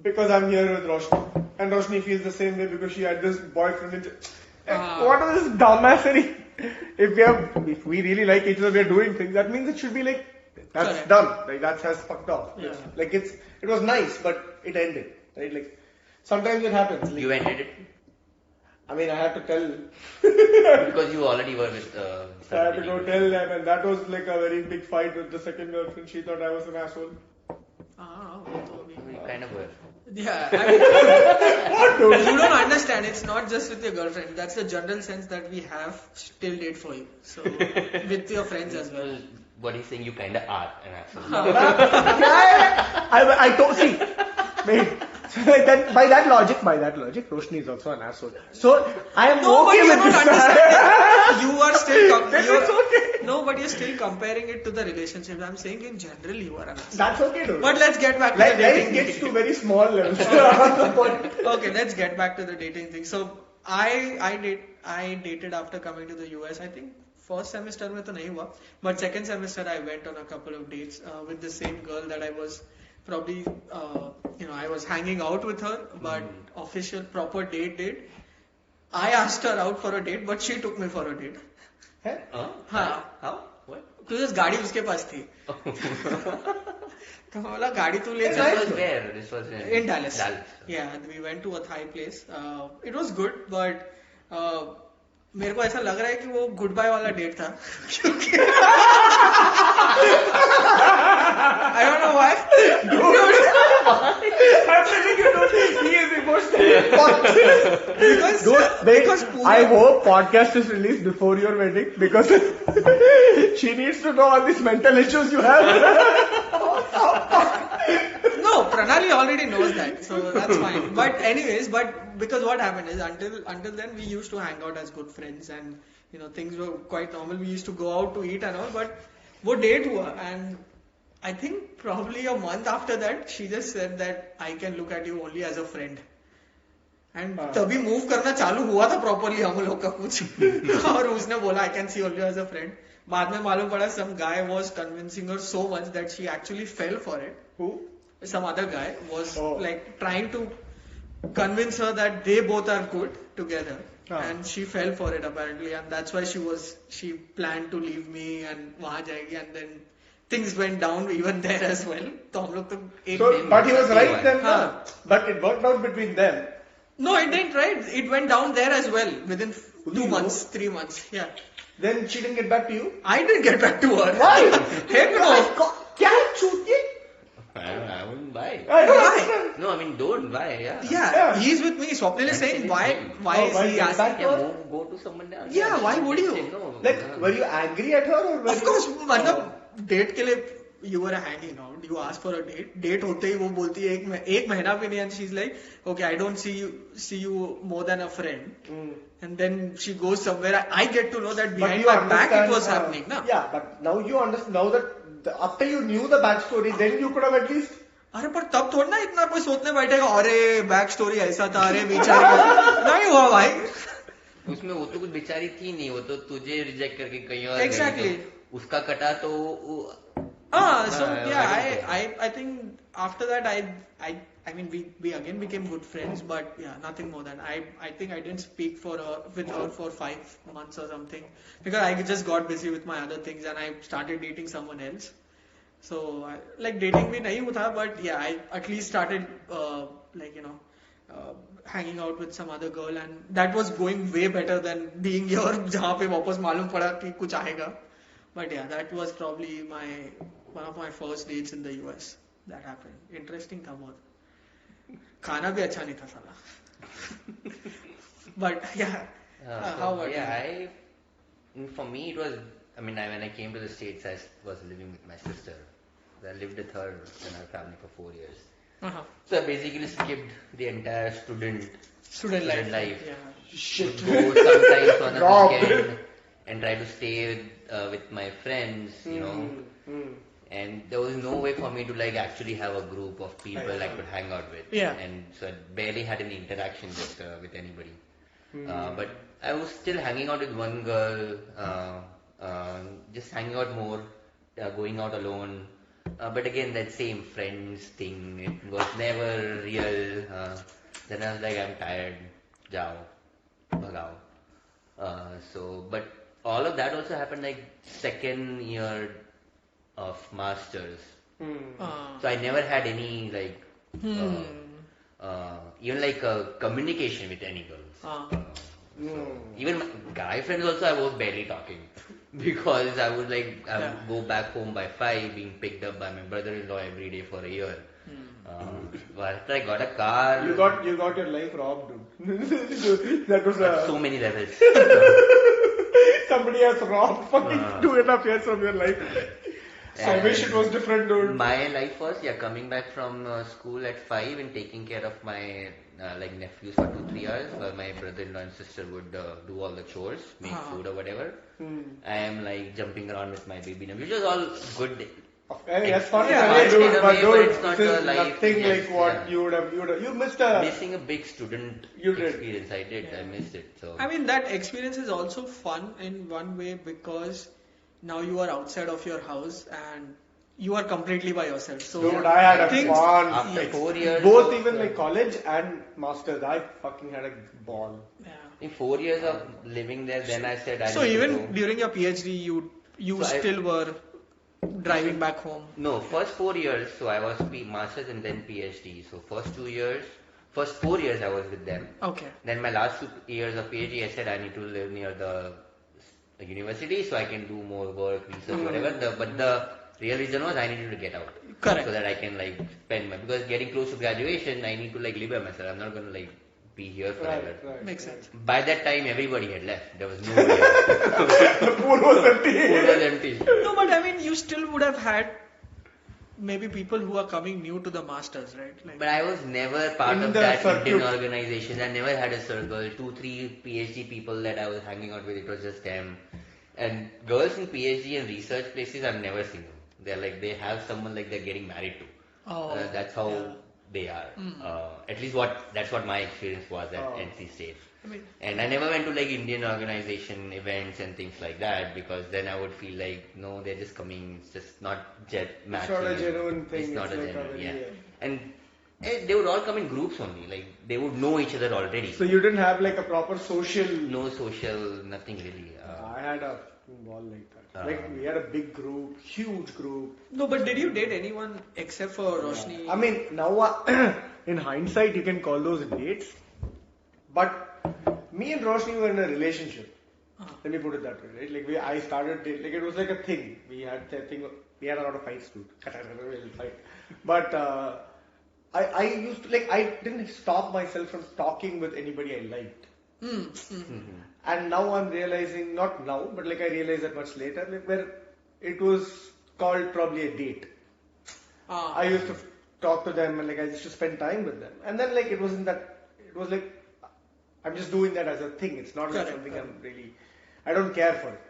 Because I'm here with Roshni. And Roshni feels the same way because she had this boyfriend in Chennai. What is this dumbassery? If we really like each other, we are doing things. That means it should be like, that's Correct. done. Like that's has fucked off. Yeah. Like it was nice, but it ended. Right? Like sometimes it happens. Like, You ended it I mean, I had to tell. because you already were with. I had to go tell them, and that was like a very big fight with the second girlfriend. She thought I was an asshole. You kind of were. Yeah, I mean, What, dude? you don't understand. It's not just with your girlfriend. That's the general sense that we have till date for you. So with your friends as well. Well, what he's saying, you kind of are an asshole. I told, see, wait. So by that logic, Roshni is also an asshole. So I am No, but okay you're with not this. understanding. You are still It's okay. No, but you're still comparing it to the relationship. I'm saying in general you are an asshole. That's okay, dude. But let's get back to Like the life dating gets thing. to very small levels. Okay, let's get back to the dating thing. So I dated after coming to the US. I think first semester में तो नहीं हुआ, but second semester I went on a couple of dates with the same girl that I was probably I was hanging out with her, but official proper date. I asked her out for a date, but she took me for a date. हाँ. How? What? तो गाड़ी उसके पास थी. तो बोला गाड़ी तू ले This चल. was where? This was In Dallas. Dallas. Yeah, we went to a Thai place. It was good, but मेरे को ऐसा लग रहा है कि वो गुड बाय वाला डेट था. क्योंकि I don't know why. I'm telling you, dude, he is emotional. Because I hope podcast is released before your wedding because she needs to know all these mental issues you have. No, Pranali already knows that, so that's fine. But anyways, because what happened is until then we used to hang out as good friends and things were quite normal. We used to go out to eat and all, but वो date हुआ and I think probably a month after that she just said that I can look at you only as a friend. And तभी move करना चालू हुआ था properly हम लोग का कुछ और उसने बोला I can see only as a friend. बाद में मालूम पड़ा some guy was convincing her so much that she actually fell for it. Who? Some other guy was like trying to convince her that they both are good together. And she fell for it apparently, and that's why she planned to leave me and वहाँ जाएगी, and then things went down even there as well. तो हम लोग तो एक but he was right then. But it worked out between them. No, it didn't, right? It went down there as well within 2 months, 3 months. Yeah. Then she didn't get back to you? I didn't get back to her. Why? Heck no. क्या चूतिए? I wouldn't buy. Why? No, I mean don't buy. Yeah, he's with me. Swapnil is saying why is he asking? Yeah, go to someone else. Yeah, why would you? No. Like, were you angry at her or were Of course, मतलब date के लिए you were hanging out. You asked for a date. Date होते ही वो बोलती है एक महीना भी नहीं, and she's like, okay, I don't see you more than a friend. And then she goes somewhere. I get to know that behind my back it was happening, na? Yeah, but now you understand. Now that after you knew the backstory, then you could have at least. अरे पर तब थोड़ा ना इतना कोई सोचने बैठेगा अरे बैक स्टोरी ऐसा था अरे बेचारी नहीं हुआ भाई. उसमें वो तो कुछ बेचारी थी नहीं, वो तो तुझे रिजेक्ट करके कहीं और Exactly. उसका कटा तो I think after that I mean we again became good friends, but yeah, nothing more than I think I didn't speak with her for 5 months or something because I just got busy with my other things and I started dating someone else. So like dating भी नहीं हुआ, but yeah, I at least started like hanging out with some other girl and that was going way better than being here जहाँ पे वापस मालूम पड़ा कि कुछ आएगा. But yeah, that was probably one of my first dates in the US. That happened. Interesting था बहुत. खाना भी अच्छा नहीं था साला. But yeah, how about you? For me it was, I mean, when I came to the States, I was living with my sister. I lived with her and her family for 4 years. Uh-huh. So I basically skipped the entire student life. Yeah. Shit. Would go sometimes on a Rob. weekend and try to stay with my friends, you know. And there was no way for me to like actually have a group of people I could hang out with. Yeah. And so I barely had any interaction with anybody. But I was still hanging out with one girl, just hanging out more, going out alone. But again, that same friends thing, it was never real. Then I was like, I'm tired, jao, bhagao. But all of that also happened like second year of masters. So I never had any like, even like communication with any girls. Even my guy friends also I was barely talking because I would like go back home by 5, being picked up by my brother-in-law every day for a year. After I got a car, You got your life robbed, dude. That was at so many levels. somebody has robbed fucking 2.5 years from your life. So I wish it was different, dude. My life was coming back from school at 5 and taking care of my like nephews for 2-3 hours while my brother-in-law and sister would do all the chores, make food or whatever. I am like jumping around with my baby nephew, which was all good. Hey, that's fun, fun dude, in a but way, dude, but it's not this your is life. nothing Yes, like what yeah. you would have. You missed a. Missing a big student You did. experience. I did. I missed it. So I mean, that experience is also fun in one way because now you are outside of your house and you are completely by yourself. So Dude, I had a things- fun. after 4 years, Both of, even like college and masters, I fucking had a ball. Yeah. in 4 years of living there, then I said I So need to even go. during your PhD, you So I- still were driving back home. No, first 4 years, so I was masters and then PhD. So first 4 years I was with them. Okay. Then my last 2 years of PhD, I said I need to live near the university so I can do more work, research, whatever. But the real reason was I needed to get out. Correct. So that I can like spend because getting close to graduation, I need to like live by myself. I'm not going to like be here forever. Right. Makes sense. By that time, everybody had left. There was no way. The pool was empty. Pool was empty. No, but I mean, you still would have had maybe people who are coming new to the masters, right? Like, But I was never part In of the that circuit. Indian organization. I never had a circle. 2-3 PhD people that I was hanging out with. It was just them. And girls in PhD and research places, I've never seen them. They're like they have someone like they're getting married to. Oh, That's how yeah. they are. At least that's what my experience was at NC State. I mean, And I never went to like Indian organization events and things like that because then I would feel like no, they're just coming. It's just not matching. not a genuine thing, It's not it's a like a genuine, very, yeah. yeah. And they would all come in groups only. Like they would know each other already. So you didn't have like a proper social. No social, nothing really. I had a fucking ball like that. Like we had a big group, huge group. no, but did you date anyone except for Roshni? I mean, now in hindsight, you can call those dates. But me and Roshni were in a relationship. Let me put it that way, right? Like I started like it was like a thing. We had that thing. We had a lot of fights too. We'll fight. But I used to like I didn't stop myself from talking with anybody I liked. And now I'm realizing, not now, but like I realized that much later, like where it was called probably a date. I used to talk to them and like I used to spend time with them. And then like it wasn't that, it was like, I'm just doing that as a thing. It's not like Correct, something correct. I'm really, I don't care for it.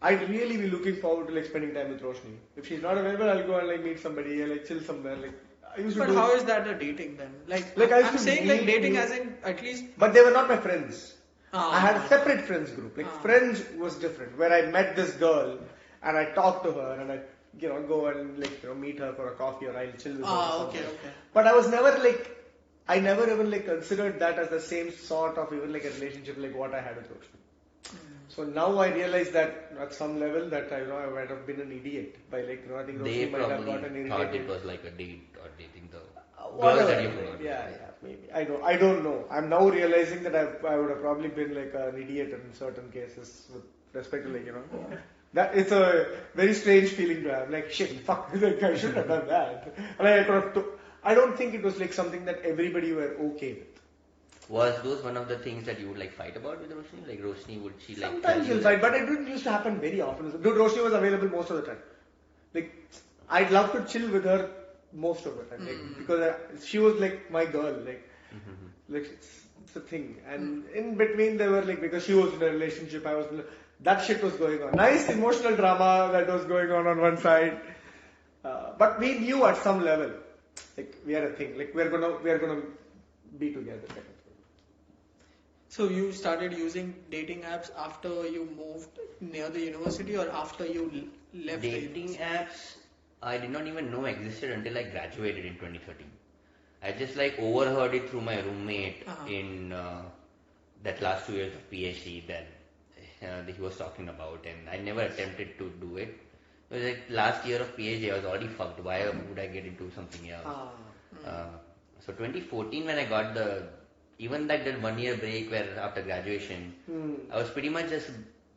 I'd really be looking forward to like spending time with Roshni. If she's not available, I'll go and like meet somebody or like chill somewhere. Like I used to But do. how is that a dating then? Like Like, I used I'm to saying meet like dating new- as in at least. But they were not my friends. Ah. I had a separate friends group. Like friends was different, where I met this girl and I talked to her and I go and meet her for a coffee or I'll chill with her. Or okay, something. okay. But I was never I never even considered that as the same sort of even a relationship like what I had with Roshni. So now I realize that at some level that I might have been an idiot by I think They Roshni might have gotten probably irritated. thought it was like a date or dating the girls Whatever. that you know. Yeah, maybe. I don't know. I'm now realizing that I would have probably been an idiot in certain cases with respect to that it's a very strange feeling to have. Shit, fuck, I shouldn't have done that. And I could have. I don't think it was something that everybody were okay with. Was those one of the things that you would fight about with Roshni? Like Roshni, would she Sometimes you'll fight, but it didn't used to happen very often. Dude, Roshni was available most of the time. I'd love to chill with her most of the time, because she was my girl. It's a thing. And in between there were because she was in a relationship, I was that shit was going on. Nice emotional drama that was going on one side. But we knew at some level, we are a thing. We are gonna be together. So you started using dating apps after you moved near the university or after you left dating apps? I did not even know existed until I graduated in 2013. I just overheard it through my roommate in that last 2 years of PhD that he was talking about, and I never attempted to do it. It was last year of PhD, I was already fucked. Why would I get into something else? So 2014 when I got even that 1 year break where after graduation, I was pretty much just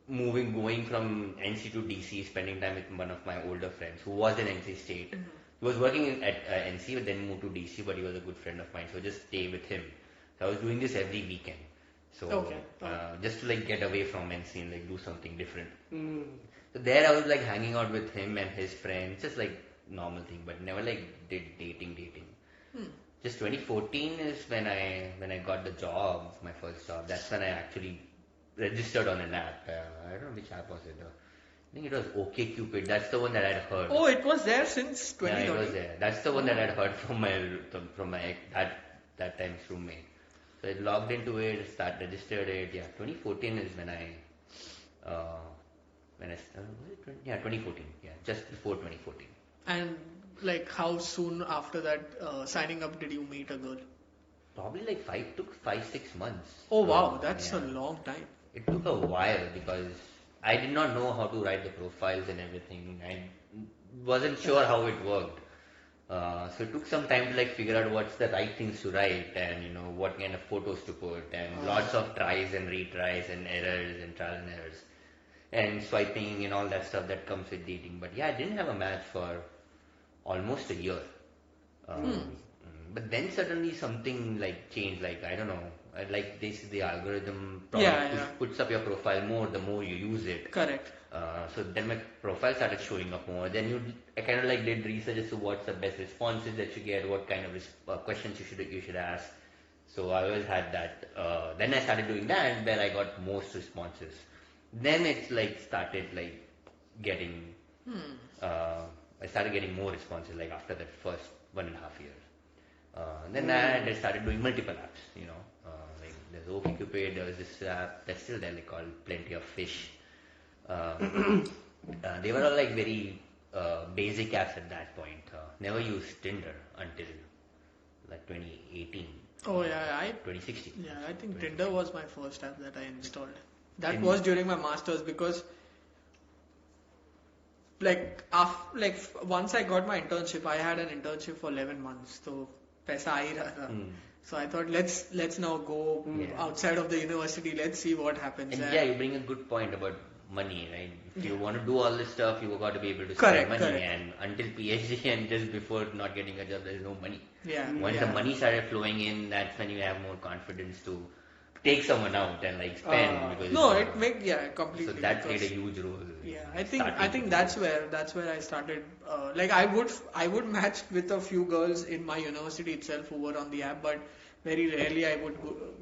going from NC to DC, spending time with one of my older friends who was in NC State. He was working at NC, but then moved to DC, but he was a good friend of mine, so just stay with him. So I was doing this every weekend. So just to get away from NC and do something different. So there I was hanging out with him and his friends, just normal thing, but never did dating. Just 2014 is when I got the job, my first job. That's when I actually registered on an app. I don't know which app was it. I think it was OkCupid. That's the one that I'd heard. Oh, it was there since 2013. Yeah, it was there. That's the one that I'd heard from my that time's roommate. So I logged into it, registered it. Yeah, 2014 is when I started. Was it 20? Yeah, 2014. Yeah, just before 2014. And how soon after that signing up did you meet a girl? Probably took 5-6 months. Oh wow, that's a long time. It took a while because I did not know how to write the profiles and everything. I wasn't sure how it worked. So it took some time to figure out what's the right things to write and what kind of photos to put and lots of tries and retries and errors and trial and errors and swiping and all that stuff that comes with dating. But yeah, I didn't have a match for almost a year. But then suddenly something changed. I don't know. This is the algorithm puts up your profile more the more you use it. Correct. So then my profile started showing up more. Then I kind of did research as to what's the best responses that you get, what kind of questions you should ask. So I always had that. Then I started doing that, where I got most responses. Then it's started getting. I started getting more responses after that first 1.5 years. Then I started doing multiple apps. There's OkCupid, there was this app that's still there called Plenty of Fish. They were all very basic apps at that point. Never used Tinder until 2018. Oh yeah, 2016. Yeah, I think Tinder was my first app that I installed. That was during my masters because once I got my internship, I had an internship for 11 months. So paisa aa hi raha tha. So I thought let's now go outside of the university. Let's see what happens. And yeah, you bring a good point about money, right? If you want to do all this stuff, you got to be able to spend money. Correct. And until PhD and just before not getting a job, there is no money. Yeah. Once the money started flowing in, that's when you have more confidence to take someone out and spend. Because completely. So that played a huge role. Yeah, I think that's where I started. I would match with a few girls in my university itself who were on the app, but very rarely I would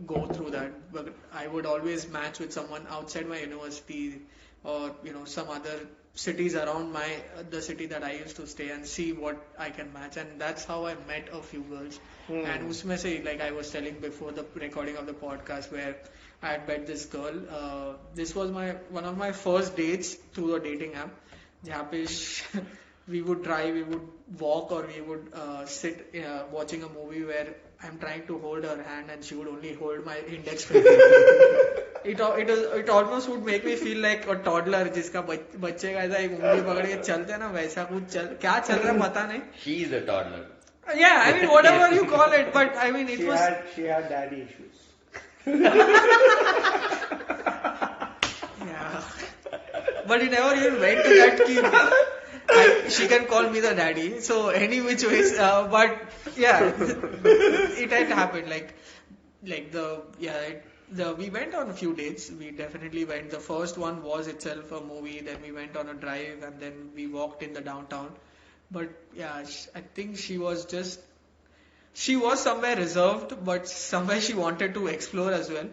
go through that. But I would always match with someone outside my university or some other cities around the city that I used to stay and see what I can match. And that's how I met a few girls. And usme se, I was telling before the recording of the podcast, where I had met this girl. This was one of my first dates through a dating app. जहाँ पे we would drive, we would walk, or we would sit watching a movie where I'm trying to hold her hand and she would only hold my index finger. It almost would make me feel like a toddler जिसका बच्चे का ऐसा एक उंगली पकड़ के चलते हैं ना वैसा कुछ क्या चल रहा है पता नहीं. She is a toddler. Yeah, I mean whatever you call it, but I mean she had daddy issues. Yeah, but it never even went to that key. She can call me the daddy. So any which ways, but yeah, it had happened. We went on a few dates. We definitely went. The first one was itself a movie. Then we went on a drive, and then we walked in the downtown. But yeah, I think she was somewhere reserved, but somewhere she wanted to explore as well.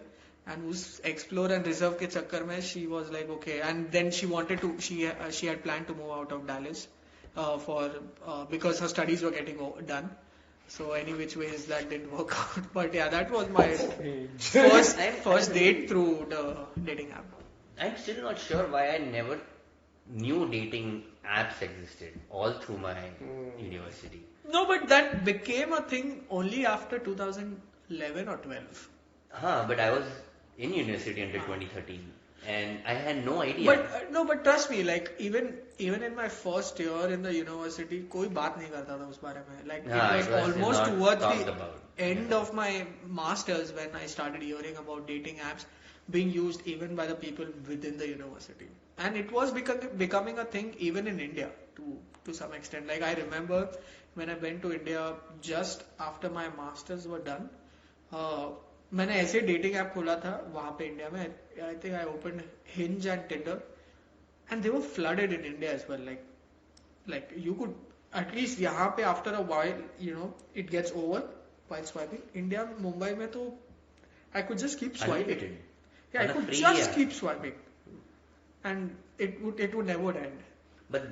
And us explore and reserve के चक्कर में she was like okay, and then she had planned to move out of Dallas because her studies were getting done. So any which ways that didn't work out. But yeah, that was my first date through the dating app. I'm still not sure why I never knew dating apps existed all through my university. No, but that became a thing only after 2011 or 12. But I was in university until 2013 and I had no idea. But trust me, like even in my first year in the university, कोई बात नहीं करता था उस बारे में. Like it was almost towards the end of my masters when I started hearing about dating apps being used even by the people within the university, and it was becoming a thing even in India to some extent. Like I remember when I went to India just after my masters were done. मैंने ऐसे dating app खोला था वहां पे India में. I think I open Hinge and Tinder and they were flooded in India as well. Like you could at least यहाँ पे after a while it gets over while swiping. India Mumbai में तो I could just keep swiping. I could just keep swiping and it would never end. But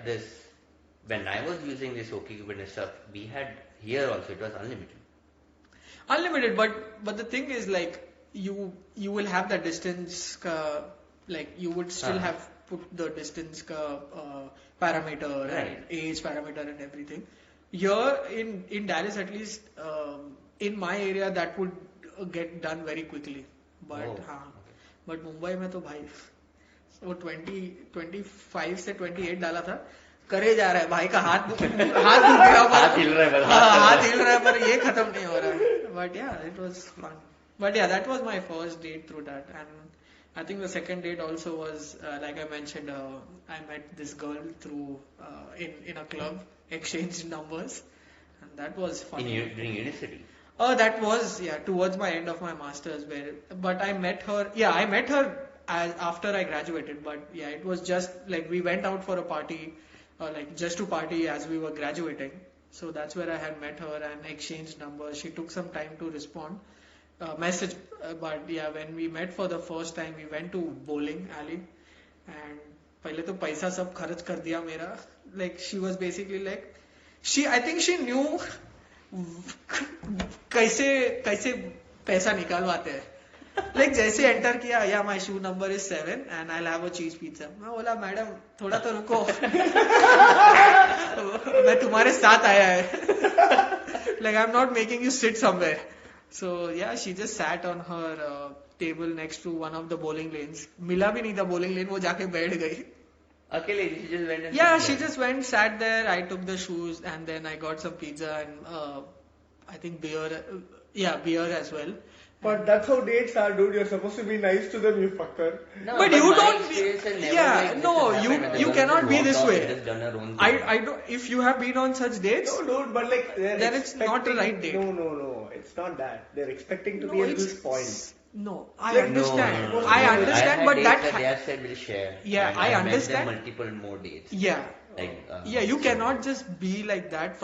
this when I was using this OkCupid and stuff, we had here also it was unlimited, but the thing is like you will have that distance like you would still have put the distance parameter and age parameter and everything. Here in Dallas at least in my area that would get done very quickly, but Mumbai में तो भाई वो 25 से 28 डाला था, करे जा रहा है भाई का हाथ दुख गया, हाथ हिल रहा है पर ये खत्म नहीं हो रहा है. But yeah, it was fun. But yeah, that was my first date through that. And I think the second date also was like I mentioned, I met this girl through in a club, exchanged numbers, and that was fun. During university? That was towards my end of my masters. But I met her after I graduated. But yeah, it was just like we went out for a party, like just to party as we were graduating. So that's where I had met her and exchanged numbers. She took some time to respond, message. But yeah, when we met for the first time, we went to bowling alley, and पहले तो पैसा सब खर्च कर दिया मेरा. Like she was basically like, I think she knew कैसे पैसा निकालवाते हैं. Like जैसे एंटर किया, yeah my shoe number is 7 and I'll have a cheese pizza. मैं बोला मैडम थोड़ा तो रुको, मैं तुम्हारे साथ आया है. Like I'm not making you sit somewhere. So yeah, she just sat on her table next to one of the bowling lanes. मिला भी नहीं था bowling lane, वो जाके बैठ गई. अकेले she just went and yeah, she just went, sat there. I took the shoes and then I got some pizza and I think beer as well. But that's how dates are, dude. You're supposed to be nice to them, you fucker. No, but you don't. You cannot be this way. I don't. If you have been on such dates, no, dude. But like, then it's not the right date. No. It's not that. They're expecting to be able to spoil. No, I understand. No. I understand, but that they have said will share. Yeah, I understand. Multiple more dates. Yeah. Like, you cannot just be like that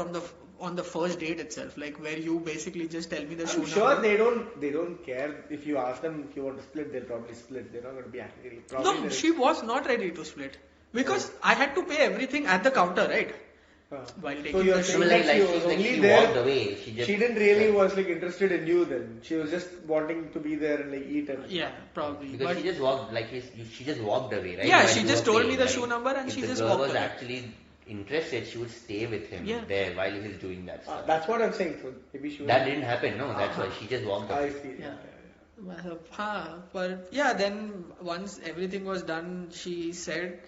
on the first date itself, like where you basically just tell me the shoe sure number. they don't care if you ask them if you want to split. They'll probably split. They're not going to be angry. No, she was not ready to split because I had to pay everything at the counter, right? While taking so you're the saying shoe. that she was only she there. Walked away. She didn't really was like interested in you then. She was just wanting to be there and like eat and yeah, probably. Because she just walked away, right? Yeah, While she just told me the shoe number and she just walked away. Actually interested, she would stay with him Yeah. there while he's doing that stuff. That's what I'm saying. So maybe she was. That didn't happen, no, that's why she just walked I off. see. Yeah. But yeah, then once everything was done, she said,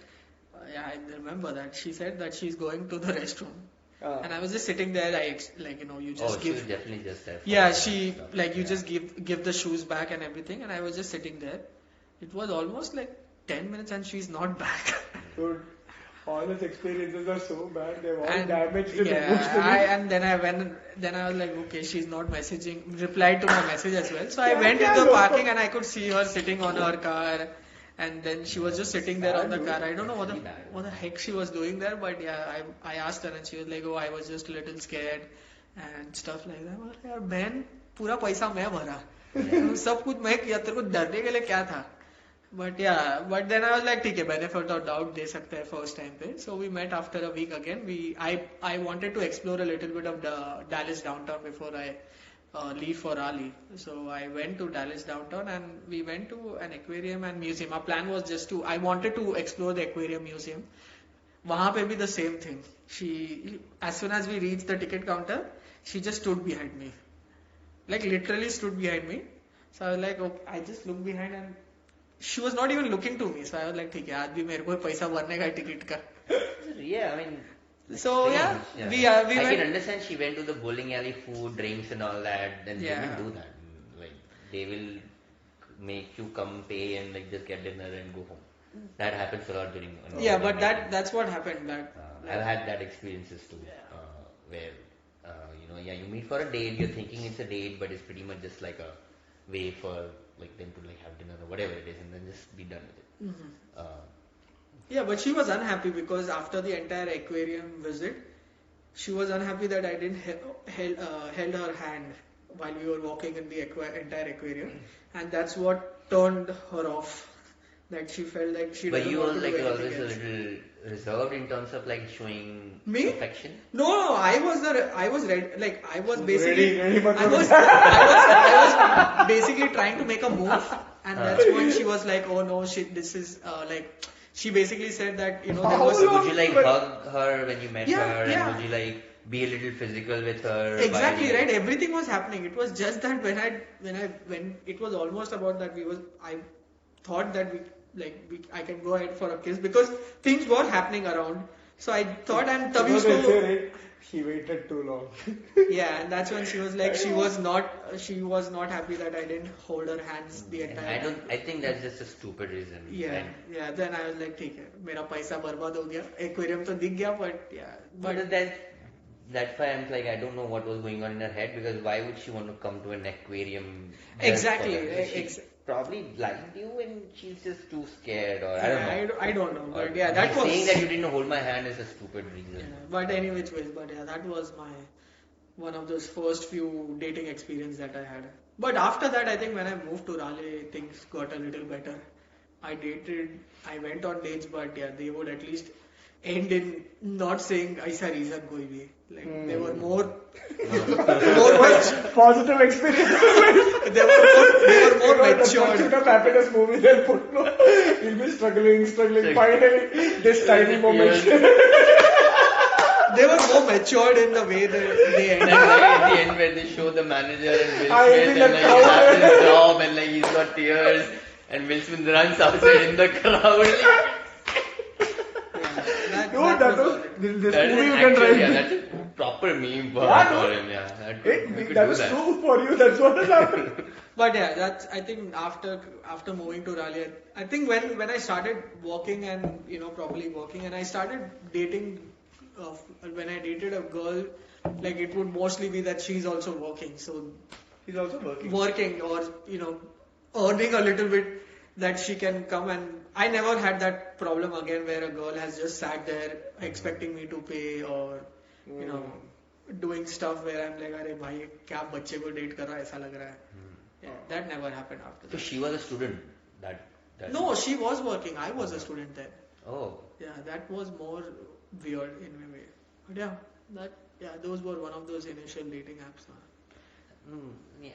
yeah, I remember that. She said that she's going to the restroom. And I was just sitting there, you just She was give. definitely just there. Yeah, for she, stuff. like, you just give the shoes back and everything, and I was just sitting there. It was almost like 10 minutes and she's not back. Dude, all his experiences are so bad. They've all And damaged him yeah, emotionally. then I was like, okay, she's not messaging, replied to my message as well. So I Yeah, went yeah, into the loco. parking and I could see her sitting on her car, and then she was just sitting there on the Sad, car. I don't know Really bad. what the heck she was doing there, but yeah, I asked her and she was like, oh, I was just a little scared and stuff like that. I was like, यार बहन पूरा पैसा मैं भरा, सब कुछ मैं किया, तेरे को डरने के लिए क्या था? But then I was like, ठीक है, benefit of doubt दे सकते हैं first time पे. So we met after a week again. I wanted to explore a little bit of the Dallas downtown before I leave for Raleigh. So I went to Dallas downtown and we went to an aquarium and museum. Our plan was I wanted to explore the aquarium museum. वहाँ पे भी the same thing. As soon as we reached the ticket counter, she just stood behind me. Like literally stood behind me. So I was like, okay, I just looked behind and she was not even looking to me. So I was like, ठीक है, आज भी मेरे को पैसा भरने का ticket का. Yeah, I mean. So strange, yeah, we I went. can understand she went to the bowling alley, food, drinks, and all that. Then Yeah. they will do that. Like they will make you come pay and like just get dinner and go home. That happens a lot during. Yeah, but that's what happened. I've had that experiences too, where you meet for a date. You're thinking it's a date, but it's pretty much just like a way for like them to like have dinner or whatever it is, and then just be done with it. Mhm. Yeah, but she was unhappy because after the entire aquarium visit, she was unhappy that I didn't held her hand while we were walking in the entire aquarium, and that's what turned her off. That she felt like she But didn't you want were to like do always anything a else. little reserved in terms of like showing Me? affection. No, I was ready. Like I was basically, ready I was basically trying to make a move, and that's when she was like, "Oh no, this is like." She basically said that there How was. long? Would you like hug her when you met Yeah, her, yeah. and would you like be a little physical with her? Exactly while- right. Everything was happening. It was just that when it was almost about that I thought that I can go ahead for a kiss because things were happening around. So I thought and You तभी know they उसको say, right? She waited too long. yeah, and that's when she was like she was not happy that I didn't hold her hands the entire time. I think that's just a stupid reason. Yeah, And- yeah. Then I was like, ठीक है, मेरा पैसा बर्बाद हो गया. Aquarium तो दिख गया, but yeah, But that's why I'm like I don't know what was going on in her head because why would she want to come to an aquarium? just Exactly, for that? She ex- probably liked you and she's just too scared or I don't know. I don't know, Or but yeah, that was. saying that you didn't hold my hand is a stupid reason. Yeah, but anyway, but yeah, that was one of those first few dating experience that I had. But after that, I think when I moved to Raleigh, things got a little better. I went on dates, but yeah, they would at least end in not saying ऐसा reason कोई भी. Like they were more Positive experience. they were more The matured. pursuit of happiness movie, they'll put no. You'll be struggling. Finally, this tiny moment. They were more matured in the way that they That ended. guy at the end where they show the manager and Will I Smith think and the like he has crowd- his job and like he's got tears and Will Smith runs outside in the crowd. No, that was solid. this That is movie you can actually, write. yeah, that's a proper meme for, Yeah, no. for him. Yeah, we could That do was that. true for you. That's what has happened. But yeah, that's I think after moving to Raleigh, I think when I started working and properly working, and I started dating, when I dated a girl, like it would mostly be that she's also working, so He's also working. working or earning a little bit that she can come and I never had that problem again where a girl has just sat there expecting me to pay or doing stuff where I'm like अरे भाई क्या आप बच्चे को date कर रहा है ऐसा लग रहा है. Yeah, that never happened after So that. she was a student. That No, she was working. I was a student then. Oh, Yeah, that was more weird in a way. But yeah, those were one of those initial dating apps. yeah,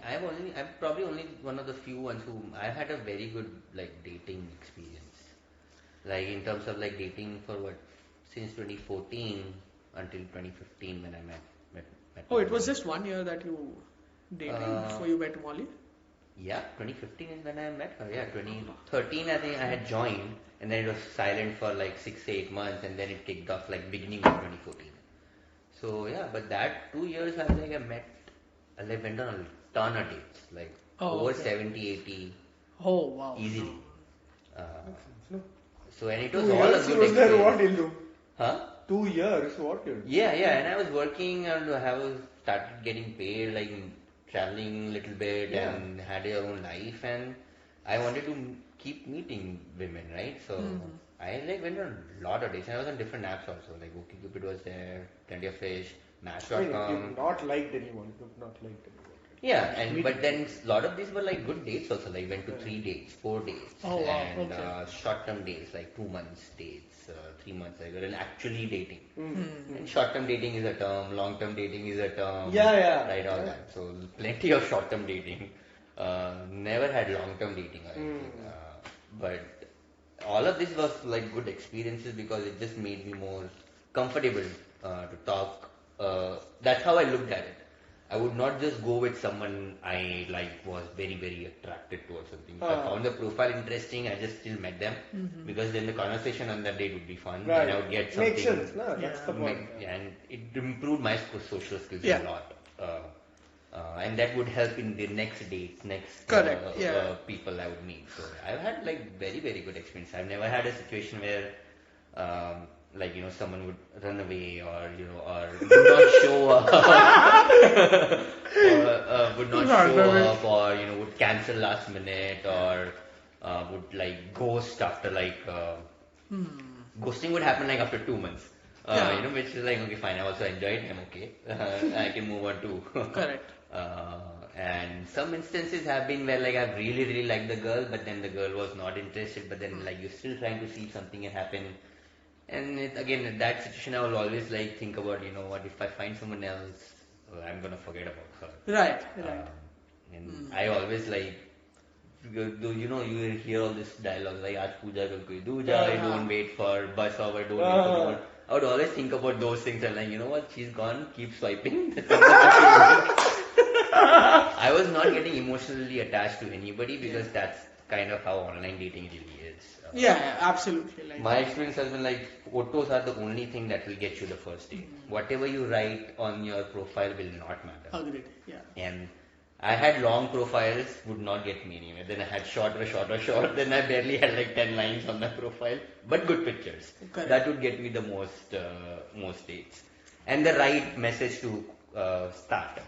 I'm probably only one of the few ones who I've had a very good like dating experience. Like in terms of like dating for what since 2014 until 2015 when I met Oh, it Molly. was just 1 year that you dating Uh, before you met Molly? Yeah, 2015 is when I met her. Yeah, 2013 I think I had joined, and then it was silent for like 6 8 months, and then it kicked off like beginning of 2014. So yeah, but that 2 years I met, I like went on a ton of dates, like Oh, over okay. 70 80 Oh, wow. easily. Uh, Makes sense, no? so and it Two was all a years he good was there, what experience. he'll do? Huh? 2 years, what he'll do? Yeah, yeah, and I was working and I was started getting paid, like traveling a little bit Yeah. and had your own life, and I wanted to keep meeting women, right? So I like went on a lot of dates, and I was on different apps also, like OkCupid was there, Plenty of Fish, I mean, Match.com. you've not liked anyone. You've not liked anyone. Yeah, Just and meeting but then people. a lot of these were like good dates also. Like went to 3 dates, 4 dates, Oh, wow. and Okay. short-term dates like 2 months dates, 3 months. Like and actually dating. Mm. And short-term dating is a term, long-term dating is a term. Yeah, yeah. Right, all Yeah. that. So plenty of short-term dating. Never had long-term dating or anything. But all of this was like good experiences because it just made me more comfortable to talk. That's how I looked at it. I would not just go with someone I like was very very attracted to or something. If I found the profile interesting, I just still met them because then the conversation on that date would be fun Right. and I would get something. Makes sense, no? That's Yeah. the point. Yeah, and it improved my social skills Yeah. a lot. And that would help in the next dates, next Correct, yeah. people I would meet. So I've had like very very good experience. I've never had a situation where like someone would run away or or would not show up or would not show up or would cancel last minute or would like ghost after like ghosting would happen like after 2 months. Yeah. Which is like okay, fine. I also enjoyed. I'm okay. I can move on too. Correct. And some instances have been where like I've really really liked the girl, but then the girl was not interested. But then like you're still trying to see something happen. And again, in that situation, I will always like think about what if I find someone else, I'm gonna forget about her. Right, right. And I always like. You hear all this dialogue like "Aaj puja kal koi dooja," don't wait for bus or don't wait for anyone. I would always think about those things and like, you know what, she's gone, keep swiping. I was not getting emotionally attached to anybody because that's kind of how online dating really is. Yeah, absolutely. Like My experience has been like photos are the only thing that will get you the first date. Whatever you write on your profile will not matter. agreed. Yeah. And I had long profiles, would not get me anywhere. Then I had short. Then I barely had like 10 lines on my profile, but good pictures. Correct. That would get me the most dates. And the right message to start.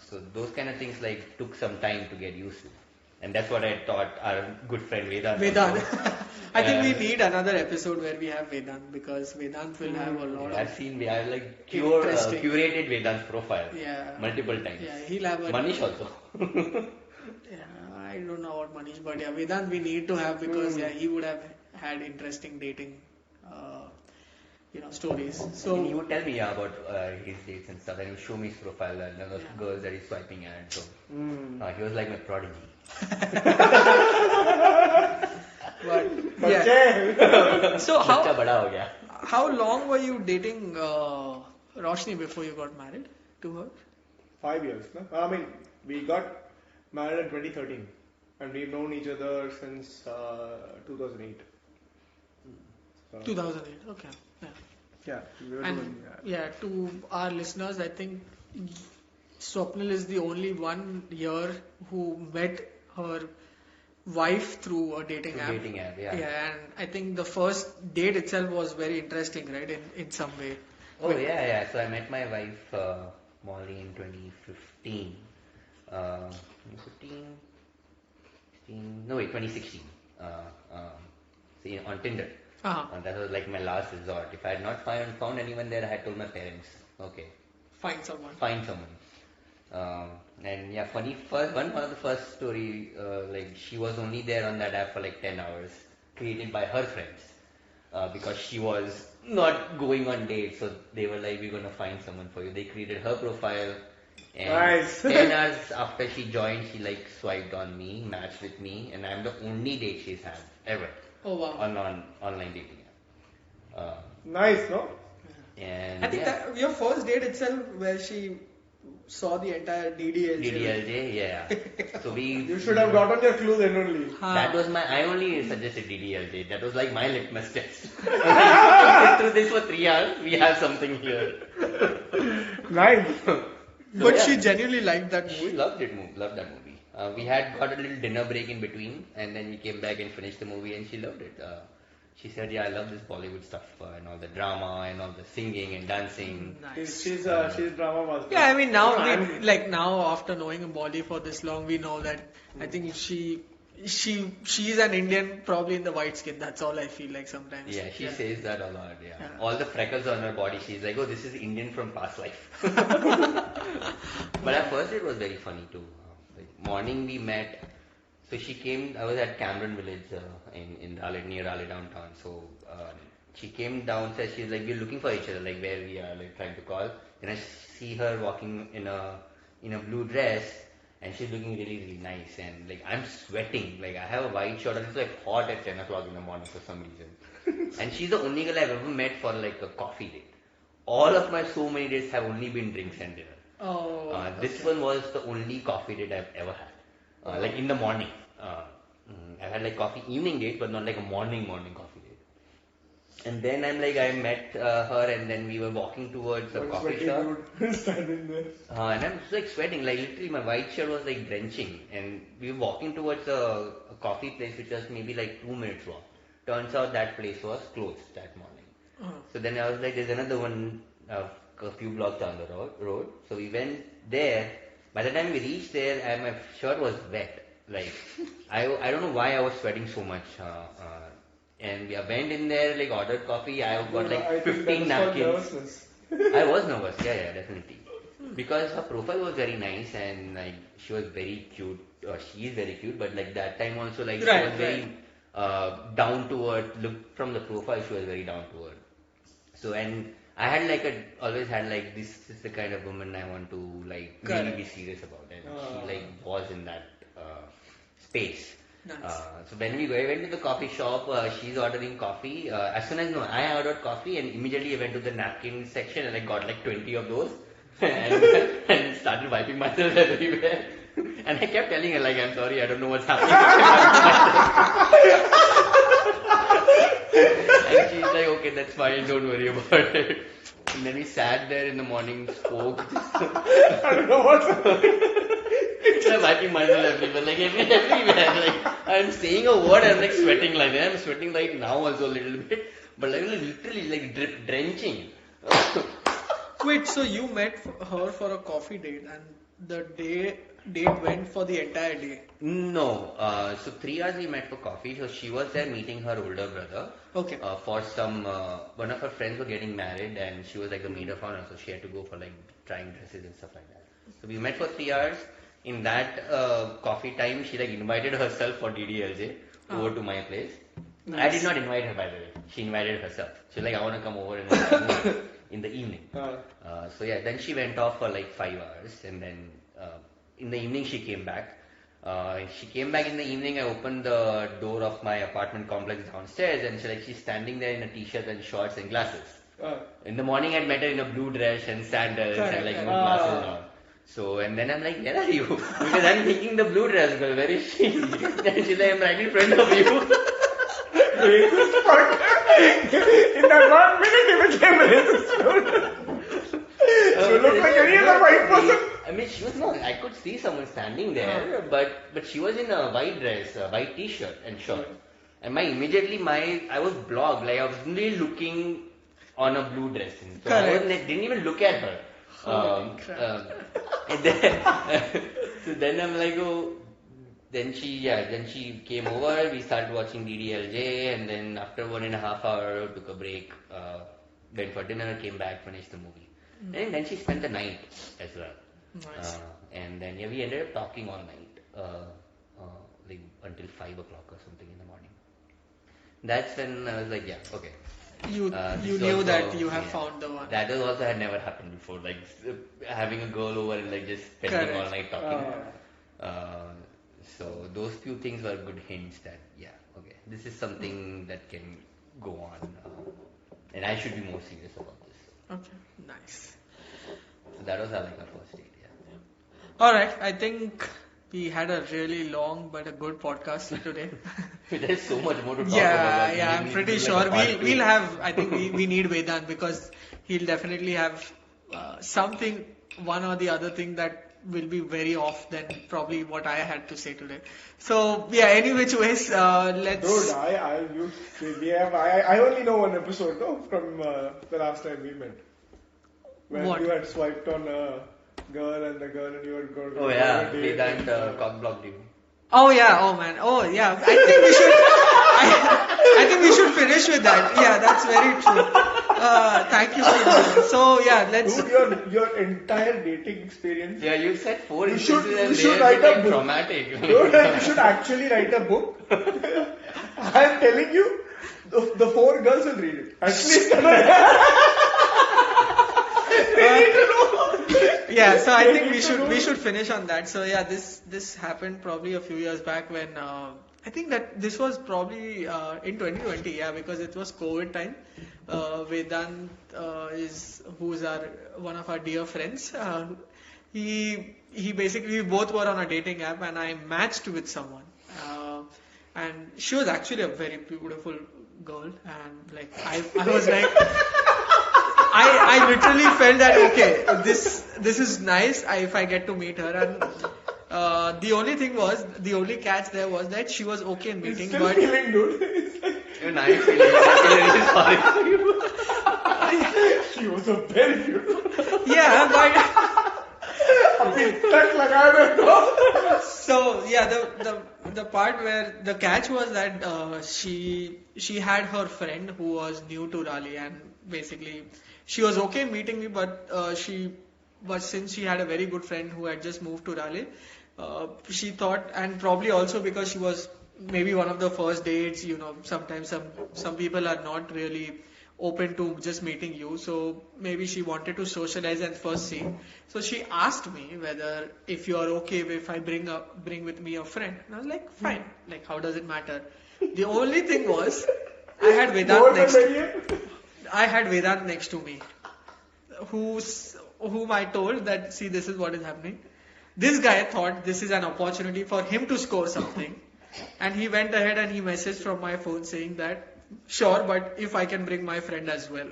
So those kind of things like took some time to get used to. And that's what I taught our good friend Vedant. Vedant. also. I think we need another episode where we have Vedant because Vedant will have a lot I've of. seen, I've like Interesting. curated Vedant's profile Yeah. multiple times. Yeah, he'll have a. Manish also. Yeah, I don't know about Manish, but yeah, Vedant we need to have because yeah, he would have had interesting dating, stories. So And he would tell me about his dates and stuff, and he would show me his profile and the girls that he's swiping at. So he was like my prodigy. but yeah. Yeah. So बच्चा बड़ा हो गया. how long were you dating Roshni before you got married to her? 5 years, no? I mean, we got married in 2013 and we've known each other since 2008. 2008. Okay. Yeah. Yeah, we were And doing, yeah, to our listeners, I think Swapnil is the only one here who met her wife through a dating app. Dating app, yeah. Yeah, and I think the first date itself was very interesting, right? In some way. Oh yeah. So I met my wife Molly in 2015. 2015, 2016. On Tinder. Uh-huh. That was like my last resort. If I had not found anyone there, I had told my parents, okay, Find someone. find someone. And yeah, funny one of the first story, like she was only there on that app for like 10 hours, created by her friends, because she was not going on dates, so they were like, we're gonna find someone for you. They created her profile, and Nice. 10 hours after she joined, she like swiped on me, matched with me, and I'm the only date she's had ever Oh wow. on online dating app. Uh, Nice, no? and I think yeah. that your first date itself, where she saw the entire DDLJ. DDLJ, yeah. So You should have gotten your clue then only. that was I only suggested DDLJ. That was like my litmus test. Sit through this for 3 hours, we have something here. Nice. But yeah. she genuinely liked that She movie. loved that movie. We had got a little dinner break in between, and then we came back and finished the movie, and she loved it. She said, "Yeah, I love this Bollywood stuff and all the drama and all the singing and dancing." Nice. She's drama master. Yeah, I mean now, No, I'm- now after knowing Bolly for this long, we know that I think she's an Indian, probably in the white skin. That's all I feel like sometimes. Yeah, she says that a lot. Yeah. Yeah. All the freckles on her body, she's like, "Oh, this is Indian from past life." But at first, it was very funny too. Like morning we met. So she came. I was at Cameron Village in Raleigh, near Raleigh downtown. So she came downstairs. She's like, "We're looking for each other, like where we are, like trying to call." And I see her walking in a blue dress, and she's looking really really nice. And like I'm sweating. Like I have a white shirt, and it's like hot at 10 o'clock in the morning for some reason. And she's the only girl I've ever met for like a coffee date. All of my so many dates have only been drinks and dinner. Oh. This one was the only coffee date I've ever had. Like in the morning. I've had like coffee evening date, but not like a morning coffee date. And then I met her, and then we were walking towards a coffee shop. Standing there. And I'm just like sweating, like literally my white shirt was like drenching. And we were walking towards a coffee place which was maybe like 2 minutes walk. Turns out that place was closed that morning. So then I was like, there's another one a few blocks down the road. So we went there. By the time we reached there, my shirt was wet. Like, I don't know why I was sweating so much. And we went in there, like ordered coffee. I got like 15 napkins. I was nervous, yeah, definitely. Because her profile was very nice and like she was very cute. She is very cute, but like that time also like she was very down to earth. Look from the profile, she was very down to earth. So and I had always had like this is the kind of woman I want to like really be serious about, and she like was in that space. Nice. So when we went to the coffee shop, she's ordering coffee. As soon as I ordered coffee, and immediately I went to the napkin section and I got like 20 of those and started wiping myself everywhere. And I kept telling her like, I'm sorry, I don't know what's happening. And she's like, okay, that's fine, don't worry about it. And then we sat there in the morning, spoke. I don't know what's happening. I'm wiping myself everywhere, like everywhere. Like I'm saying a word, I'm like sweating like that. I'm sweating like now also a little bit, but like literally like drenching. Wait, so you met her for a coffee date, and the date went for the entire day? No, so 3 hours we met for coffee. So she was there meeting her older brother. Okay. For some, one of her friends were getting married, and she was like the maid of honor, so she had to go for like trying dresses and stuff like that. So we met for 3 hours. In that coffee time, she like invited herself for DDLJ over to my place. Nice. I did not invite her, by the way. She invited herself. She was like, I want to come over and in the evening. So yeah, then she went off for like 5 hours, and then in the evening she came back. She came back in the evening. I opened the door of my apartment complex downstairs, and she's standing there in a t-shirt and shorts and glasses. In the morning, I'd met her in a blue dress and sandals and like glasses and all. So, and then I'm like, where are you? Because I'm thinking the blue dress girl, where is she? Then she's like, I'm right in front of you. Racist fuck. In that 1 minute, he became racist. So you look like any other white person. I mean, she was not, I could see someone standing there, but she was in a white dress, a white t-shirt and shirt. And I was blocked, like I was really looking on a blue dress. So I didn't even look at her. And then, so then I'm like, oh, then she came over, we started watching DDLJ, and then after 1.5 hours, took a break, went for dinner, came back, finished the movie. And then she spent the night as well. Nice. And then we ended up talking all night, like until 5 o'clock or something in the morning. That's when I was like, yeah, okay. You knew that you have found the one. That also had never happened before, like having a girl over and like just spending all night talking. So those few things were good hints that okay, this is something that can go on. And I should be more serious about this. Okay, nice. So that was our first date, yeah. All right, I think we had a really long but a good podcast today. There's so much more to talk Yeah, about. Like, yeah, we I'm need pretty to do sure a part we'll two. have. I think we need Vedant because he'll definitely have something, one or the other thing that will be very off than probably what I had to say today. So yeah, any which ways, let's. Dude, I only know one episode no, from the last time we met. When What? you had swiped on a girl and you had gone Oh on yeah, a date Vedant and, cock blocked you. Oh yeah, oh man, oh yeah. I think we should. I think we should finish with that. Yeah, that's very true. Thank you so much. So yeah, let's. Dude, your entire dating experience. Yeah, you said 4 You instances should- and you should they write a became book. traumatic. Dude, you should actually write a book. I'm telling you, the 4 girls will read it. At least. Yeah, so I think we should finish on that. So yeah, this happened probably a few years back when I think that this was probably in 2020. Yeah, because it was COVID time. Vedant who's one of our dear friends. He basically we both were on a dating app and I matched with someone. And she was actually a very beautiful girl and like I was like. I literally felt that okay, this is nice if I get to meet her, and the only catch there was that she was okay in meeting, Still but feeling, dude. It's like, Even I feel really sorry for you. she was a very beautiful. yeah, but अभी तक लगा मैं तो. so yeah, the part where the catch was that she had her friend who was new to Raleigh, and basically she was okay meeting me, but since she had a very good friend who had just moved to Raleigh, she thought, and probably also because she was maybe one of the first dates, sometimes some people are not really open to just meeting you, so maybe she wanted to socialize and first see. So she asked me whether if you are okay if I bring with me a friend, and I was like, fine. Like, how does it matter? The only thing was I had Vedant next to me, whom I told that, see, this is what is happening. This guy thought this is an opportunity for him to score something, and he went ahead and he messaged from my phone saying that, sure, but if I can bring my friend as well.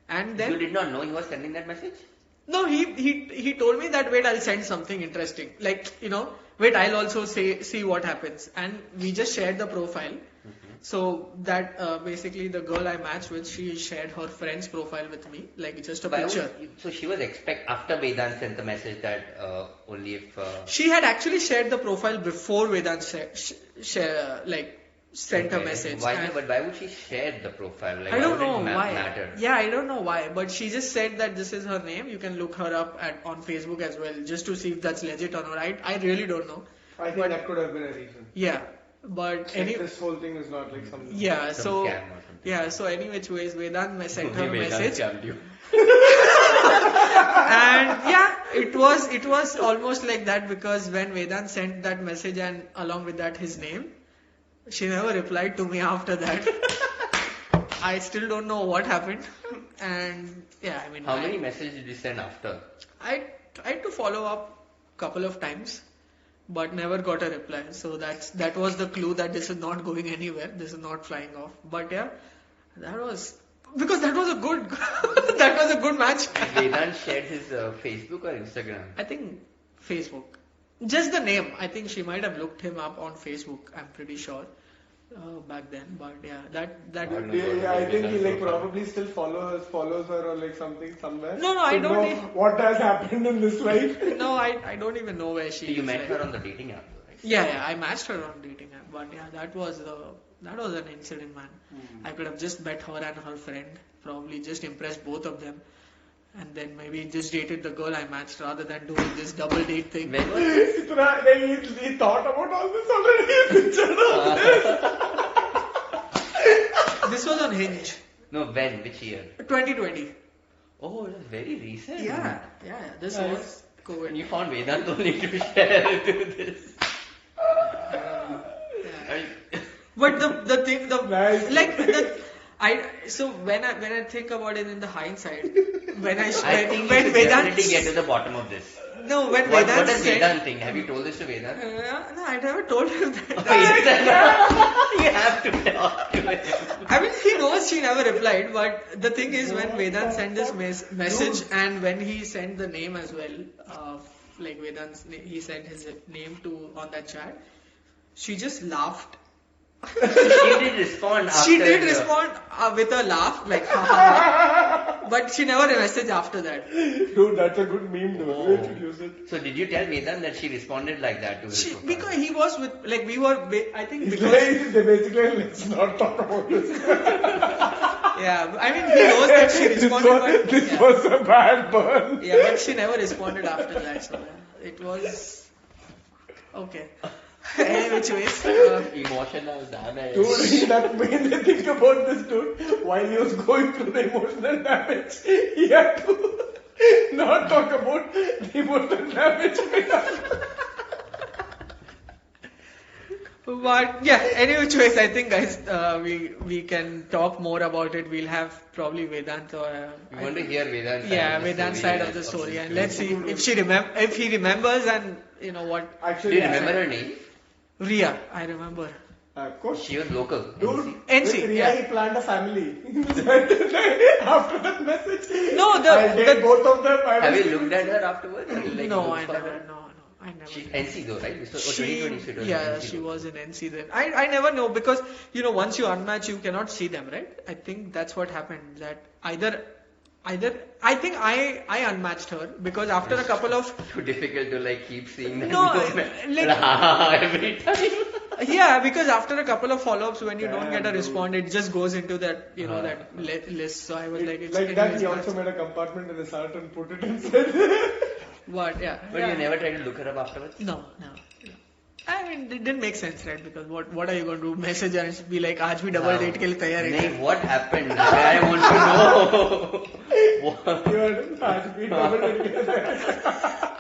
And then You did not know he was sending that message? no, he told me that, wait, I'll send something interesting. Like, wait, I'll also see what happens. And we just shared the profile. So that basically the girl I matched with, she shared her friend's profile with me, like just a picture. So she was after Vedant sent the message that only if... She had actually shared the profile before Vedant sent a message. But why would she share the profile? Like, I don't know would it why. matter? Yeah, I don't know why, but she just said that this is her name. You can look her up on Facebook as well, just to see if that's legit or not. I really don't know. I think that could have been a reason. Yeah, but This whole thing is not like some. yeah, Some so scam or something. yeah, so any which ways, Vedant sent her a Vedant message, scammed you. and yeah, it was almost like that, because when Vedant sent that message and along with that his name, she never replied to me after that. I still don't know what happened, and yeah, I mean, How many messages did you send after? I tried to follow up couple of times, but never got a reply. So that was the clue that this is not going anywhere. This is not flying off. But yeah, that was a good that was a good match. Vedant shared his Facebook or Instagram? I think Facebook. Just the name. I think she might have looked him up on Facebook. I'm pretty sure back then. But yeah, that. Yeah, I think he probably still follows her or something somewhere. No, I don't know even- what has happened in this life. No, I don't even know where she So you is. met her on the dating app, though, right? Yeah, I matched her on dating app, but yeah, that was an incident, man. I could have just met her and her friend, probably just impressed both of them, and then maybe just dated the girl I matched rather than doing this double date thing. When was this? He thought about all this already. He pictured all this. This was on Hinge, No, when? Which year? 2020. Oh, it was very recent. Yeah. This Nice. was And COVID. you found Vedant only to share to this. Yeah. But the thing, Nice. So when I think about it in the hindsight, when I think when you should Vedant definitely get to the bottom of this. no when What Vedant does said Vedant think? Have you told this to Vedant? no, I never told him that. Oh, yes. You have to talk to him. I mean, he knows she never replied, but the thing is, when Vedant sent this message and when he sent the name as well, like he sent his name to on that chat, she just laughed. She did respond after. She did respond with a laugh, like, ha ha ha. But she never messaged after that. Dude, that's a good meme though. Oh. We should use it. So did you tell Vedant that she responded like that to his profile? Because he was with, like, we were, I think It's because, like, they basically, let's not talk about this. yeah, I mean, he knows that she responded, but, This yeah. was a bad burn. Yeah, but she never responded after that, so it was okay. Any which ways, Emotional damage. Dude, that made me think about this dude. While he was going through the emotional damage, he had to not talk about the emotional damage. but yeah, any which ways, I think guys, we can talk more about it. We'll have probably Vedant or We want to hear Vedant's yeah, side of the Vedant's story side of the story, this and dude. let's see if he remembers, and you know what, Do Actually, you remember her name? Ria, I remember. of course. She was local. Dude, NC, with Ria, yeah. he planned a family. After that message, No, I'll date both of them. Have you looked at her afterwards? Have you, like, No, looked I for never. her? No, I never. She NC though, right? This was, She, 2020 she was yeah, NC she though. was in NC then. I never know because once you unmatch, you cannot see them, right? I think that's what happened. That either I think I unmatched her because after a couple of Too difficult to like keep seeing them. No, like- every time. yeah, because after a couple of follow-ups, when you don't get a Damn, dude. response, it just goes into that that list. So I was like, it's Like that, anyways, he also that's- made a compartment in his heart and put it inside. But yeah, But yeah. you never tried to look her up afterwards? No. I mean, it didn't make sense, right? Because what are you going to do? Message her and be like, आज भी double date के लिए तैयार है नहीं, what happened? I want to know. What? You are आज भी double date के लिए.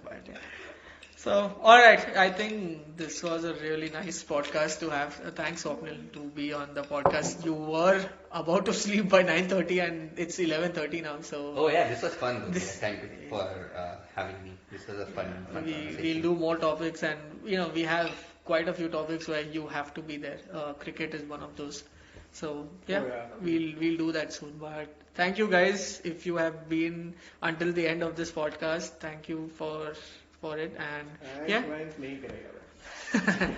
But, yeah. So, alright, I think this was a really nice podcast to have. Thanks, Swapnil, to be on the podcast. You were about to sleep by 9:30 and it's 11:30 now, so Oh yeah, this was fun though. This- Thank you for having me. This was a fun conversation. we'll do more topics, and we have quite a few topics where you have to be there. Cricket is one of those. So yeah, Oh, yeah. we'll do that soon. But thank you guys if you have been until the end of this podcast. Thank you for it, and yeah. Clients नहीं करेगा.